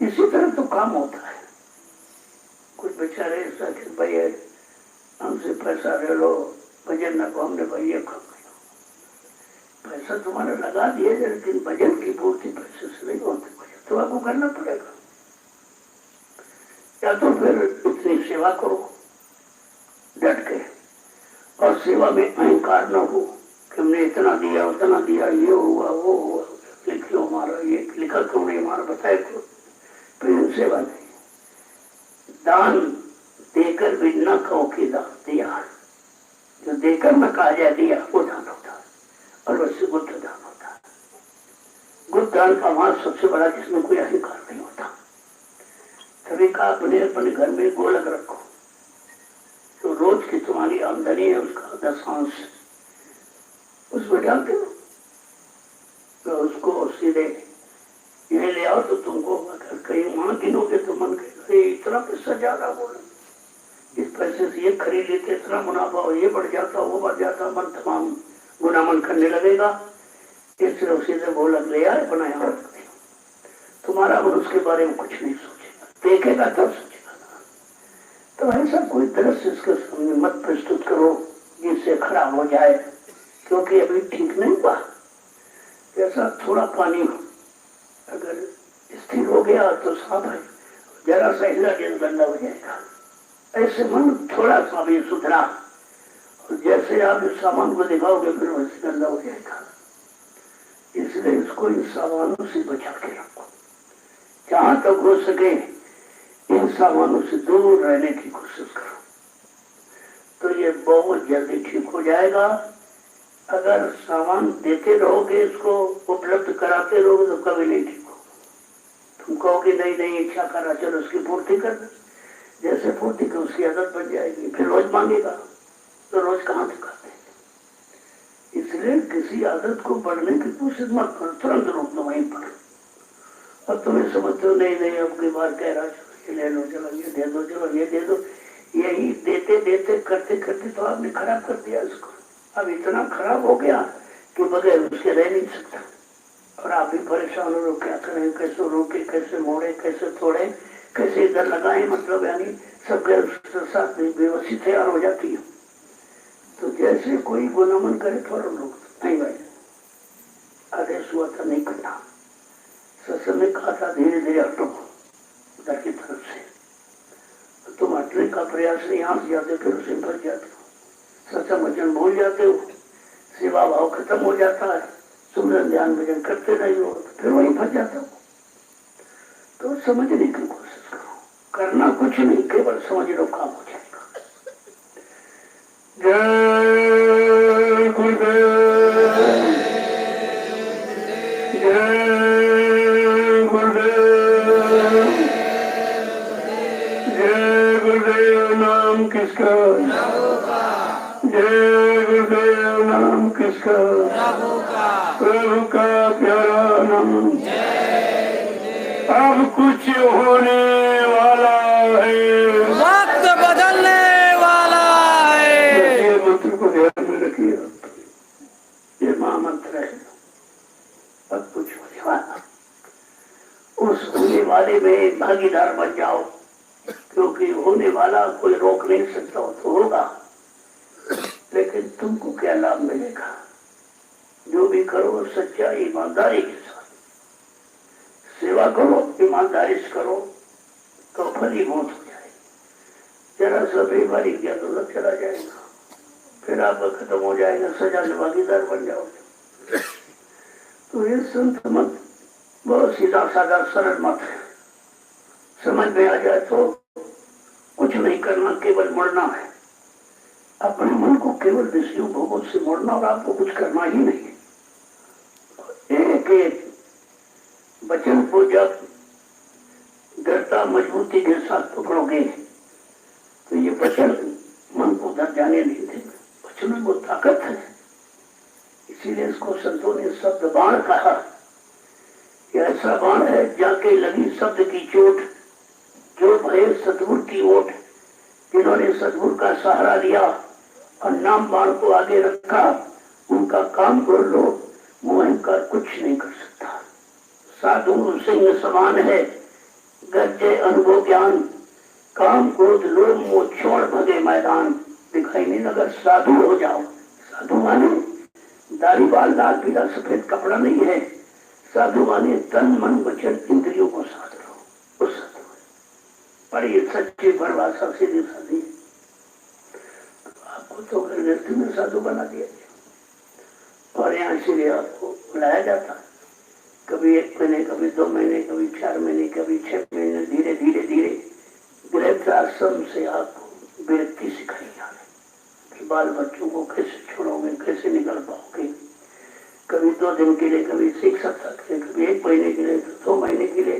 इसी तरह तो काम होता है। कुछ बेचारे ऐसा कि भाई हमसे पैसा ले लो, भजन न को, हमने भाई ये काम किया, पैसा तुम्हारा लगा दिया, लेकिन भजन की पूर्ति पैसे से नहीं होती। भजन तो आपको करना पड़ेगा। या तो फिर इतनी सेवा करो डट के, और सेवा में अहंकार न हो कि हमने इतना दिया उतना दिया, ये हुआ वो हुआ, लिख लो हमारा, ये लिखा क्यों नहीं हमारा, बताए क्यों। फिर सेवा नहीं। दान देकर भी न कहो कि दान दिया, जो देकर न कहा जाए दिया वो दान होता है, और वैसे गुप्त दान होता है। गुप्त दान का मार्ग सबसे बड़ा, जिसमें कोई अहंकार नहीं होता। सभी का अपने अपने घर में गोलक रखो, जो रोज की तुम्हारी आमदनी है उसका 10% उसमें डालते हो, तो उसको सीधे यही ले आओ। तो तुमको अगर कहीं वहां गिनोगे तो मन कहेगा इतना पैसा ज्यादा बोले, इस पैसे से ये खरीद लेते, इतना मुनाफा हो, ये बढ़ जाता वो बढ़ जाता, मन तमाम गुनामन करने लगेगा, इसलिए उसी से बोला ले आए अपना यहाँ रख दे। तुम्हारा मन उसके बारे में कुछ नहीं सोचेगा, देखेगा तब सोचेगा। तो ऐसा कोई दृश्य इसके सामने मत प्रस्तुत करो जिससे खराब हो जाए, क्योंकि अभी ठीक नहीं हुआ। जैसा थोड़ा पानी अगर स्थिर हो गया तो साफ है, जरा सा हिला दिन गंदा हो जाएगा। ऐसे मन थोड़ा सा भी सुधरा, और जैसे आप इस सामान को दिखाओगे फिर वैसे गंदा हो जाएगा। इसलिए इसको इन सामानों से बचा के रखो, जहां तक हो सके इन सामानों से दूर रहने की कोशिश करो, तो ये बहुत जल्दी ठीक हो जाएगा। अगर सामान देते रहोगे, इसको उपलब्ध कराते रहोगे तो कभी नहीं ठीक हो। तुम कहोगे नहीं नहीं इच्छा करा, चलो उसकी पूर्ति कर दे, जैसे पूर्ति की उसकी आदत बन जाएगी, फिर रोज मांगेगा तो रोज कहाँ से करते। इसलिए किसी आदत को बढ़ने की कोशिश मत करो, तुरंत रोक दो वहीं पर। अब तुम्हें समझते हो नहीं नहीं अब की बार कह रहा चलो ये ले लो, चलो ये दे दो, चलो ये दे दो, यही देते देते करते करते तो आपने खराब कर दिया इसको। अब इतना खराब हो गया कि बगैर उसके रह नहीं सकता, और आप भी परेशान हो, क्या करें, कैसे रोके, कैसे मोड़े, कैसे तोड़े, कैसे इधर लगाए, मतलब यानी सब साथ बेबसी तैयार हो जाती है। तो जैसे कोई गुनामन करे थोड़ा लोग नहीं भाई, आदेश हुआ था नहीं करना, सत्संग ने कहा था धीरे धीरे हटो उधर की तरफ से, तो तुम हटने का प्रयास से यहाँ से जाते फिर उसे फंस जाते हो, सत्संग वचन भूल जाते हो, सेवा भाव खत्म हो जाता है, सुमरन ध्यान भजन करते नहीं हो तो फिर वहीं फंस जाता हो। तो समझने की कोशिश करो, करना कुछ नहीं, केवल समझ लो काम हो जाएगा। जय गुरुदेव, जय गुरुदेव, जय गुरुदेव। नाम किसका? जय गुरुदेव। नाम किसका? प्रभु का प्यारा नाम। अब कुछ होने वाला है, वक्त बदलने वाला है। ये मंत्र को ध्यान में रखिए, ये महामंत्र है। अब कुछ होने वाला, उस होने वाले में भागीदार बन जाओ, क्योंकि होने वाला कोई रोक नहीं सकता, हो तो होगा, लेकिन तुमको क्या लाभ मिलेगा? जो भी करो सच्चा ईमानदारी के साथ सेवा करो, ईमानदारी से करो तो फलीभूत हो जाएगी। जरा सा बेईमानी किया तो लग चला जाएगा, फिर आपका खत्म हो जाएगा, सजा के भागीदार बन जाओगे। तो ये संत मत बहुत सीधा साधा सरल मत है, समझ में आ जाए तो कुछ नहीं करना, केवल मुड़ना है। अपने मन को केवल विषयों भोगों से मोड़ना, और आपको कुछ करना ही नहीं है। एक एक वचन को जब दृढ़ता मजबूती के साथ पकड़ोगे तो ये वचन मन को उधर जाने नहीं देंगे। वचन में वो ताकत है, इसीलिए इसको संतों ने शब्द बाण कहा। यह ऐसा बाण है जाके लगी शब्द की चोट, जो भय सतगुरु की ओट। जिन्होंने सतगुरु का सहारा लिया और नाम बाण को आगे रखा, उनका काम कर लो, वो अहंकार कुछ नहीं कर सकता। साधु सिंह समान है, गरजे अनुभव ज्ञान, काम क्रोध लोभ मोह छोड़ भगे मैदान। दिखाई नहीं लगा, साधु हो जाओ। साधु माने दाढ़ी बाल लाल पीला सफेद कपड़ा नहीं है, साधु माने तन मन वचन इंद्रियों को साध लो, वो साधु है। बड़ी सच्ची परिभाषा सीधी साधी। आपको तो गृहस्थी में साधु बना दिया, और यहाँ इसीलिए आपको बुलाया जाता है। कभी 1 महीने, कभी 2 महीने, कभी 4 महीने, कभी 6 महीने, धीरे धीरे धीरे गृहस्थ आश्रम से आपको विरक्ति सिखाई जाए कि बाल बच्चों को कैसे छोड़ोगे, कैसे निकल पाओगे। कभी 2 दिन के लिए, कभी 1 सप्ताह के लिए, कभी 1 महीने के लिए, तो 2 महीने के लिए।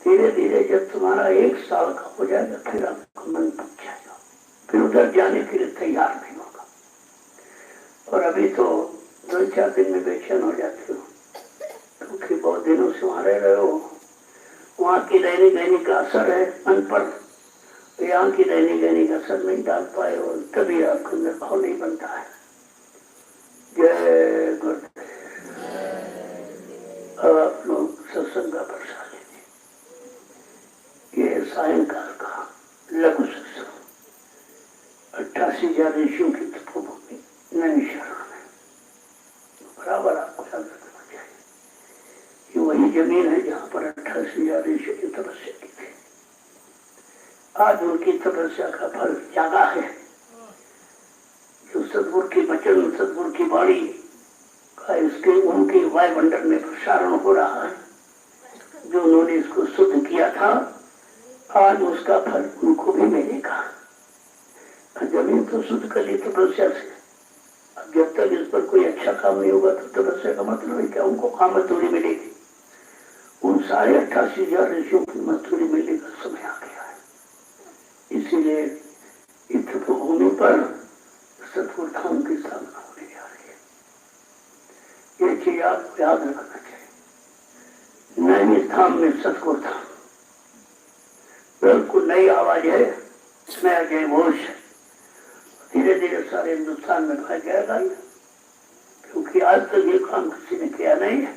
धीरे धीरे जब तुम्हारा 1 साल का हो जाएगा, फिर आपका मन पक जाएगा, फिर उधर जाने के लिए तैयार नहीं होगा। और अभी तो 2-4 दिन में बेचैन हो जाते हो, क्योंकि बहुत दिनों से वहां रह रहे हो। वहां की रहने गहने का असर है मन पर, यहाँ की रहने गहने का असर नहीं डाल पाए, और तभी आपके अंदर भाव नहीं बनता है। जय गुरुदेव। अब आप लोग सत्संग का प्रसाद लीजिए। ये सायंकाल का लघु सत्संग 88,000 ऋषियों की तपोभूमि नैमिषारण्य में बराबर आपको याद रखना चाहिए। ये वही जमीन है जहाँ पर 88,000 ऋषियों की तपस्या की थी। आज उनकी तपस्या का फल जागा है। जो सदगुरु की वचन, सदगुरु की वाणी का इसके उनके वायुमंडल में प्रसारण हो रहा है। जो उन्होंने इसको शुद्ध किया था, आज उसका फल उनको भी मिलेगा। जमीन तो शुद्ध कर ली तपस्या से। अब जब तक इस पर कोई अच्छा काम नहीं होगा तो तपस्या का मतलब है क्या? उनको कहाँ मजदूरी मिलेगी? उन साढ़े 88,000 ऋषियों की मजदूरी मिलने का समय आ गया है। इसीलिए इस तपोभूमि पर सतगुरु धाम की स्थापना होने जा रही है। ये चीज आपको याद रखना चाहिए। नैनी धाम में सतगुरु धाम बिल्कुल नई आवाज है, नया जय घोष है। धीरे धीरे सारे हिंदुस्तान में फैल जाएगा, क्योंकि आज तक ये काम किसी ने किया नहीं है।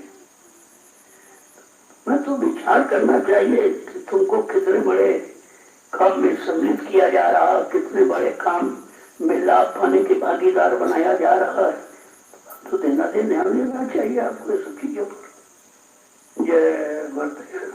मैं तो विचार करना चाहिए कि तुमको कितने बड़े काम में सम्मिलित किया जा रहा है, कितने बड़े काम में लाभ पाने के भागीदार बनाया जा रहा है। तो ध्यान देना चाहिए आपको सब चीजों पर। जय गुरुदेव।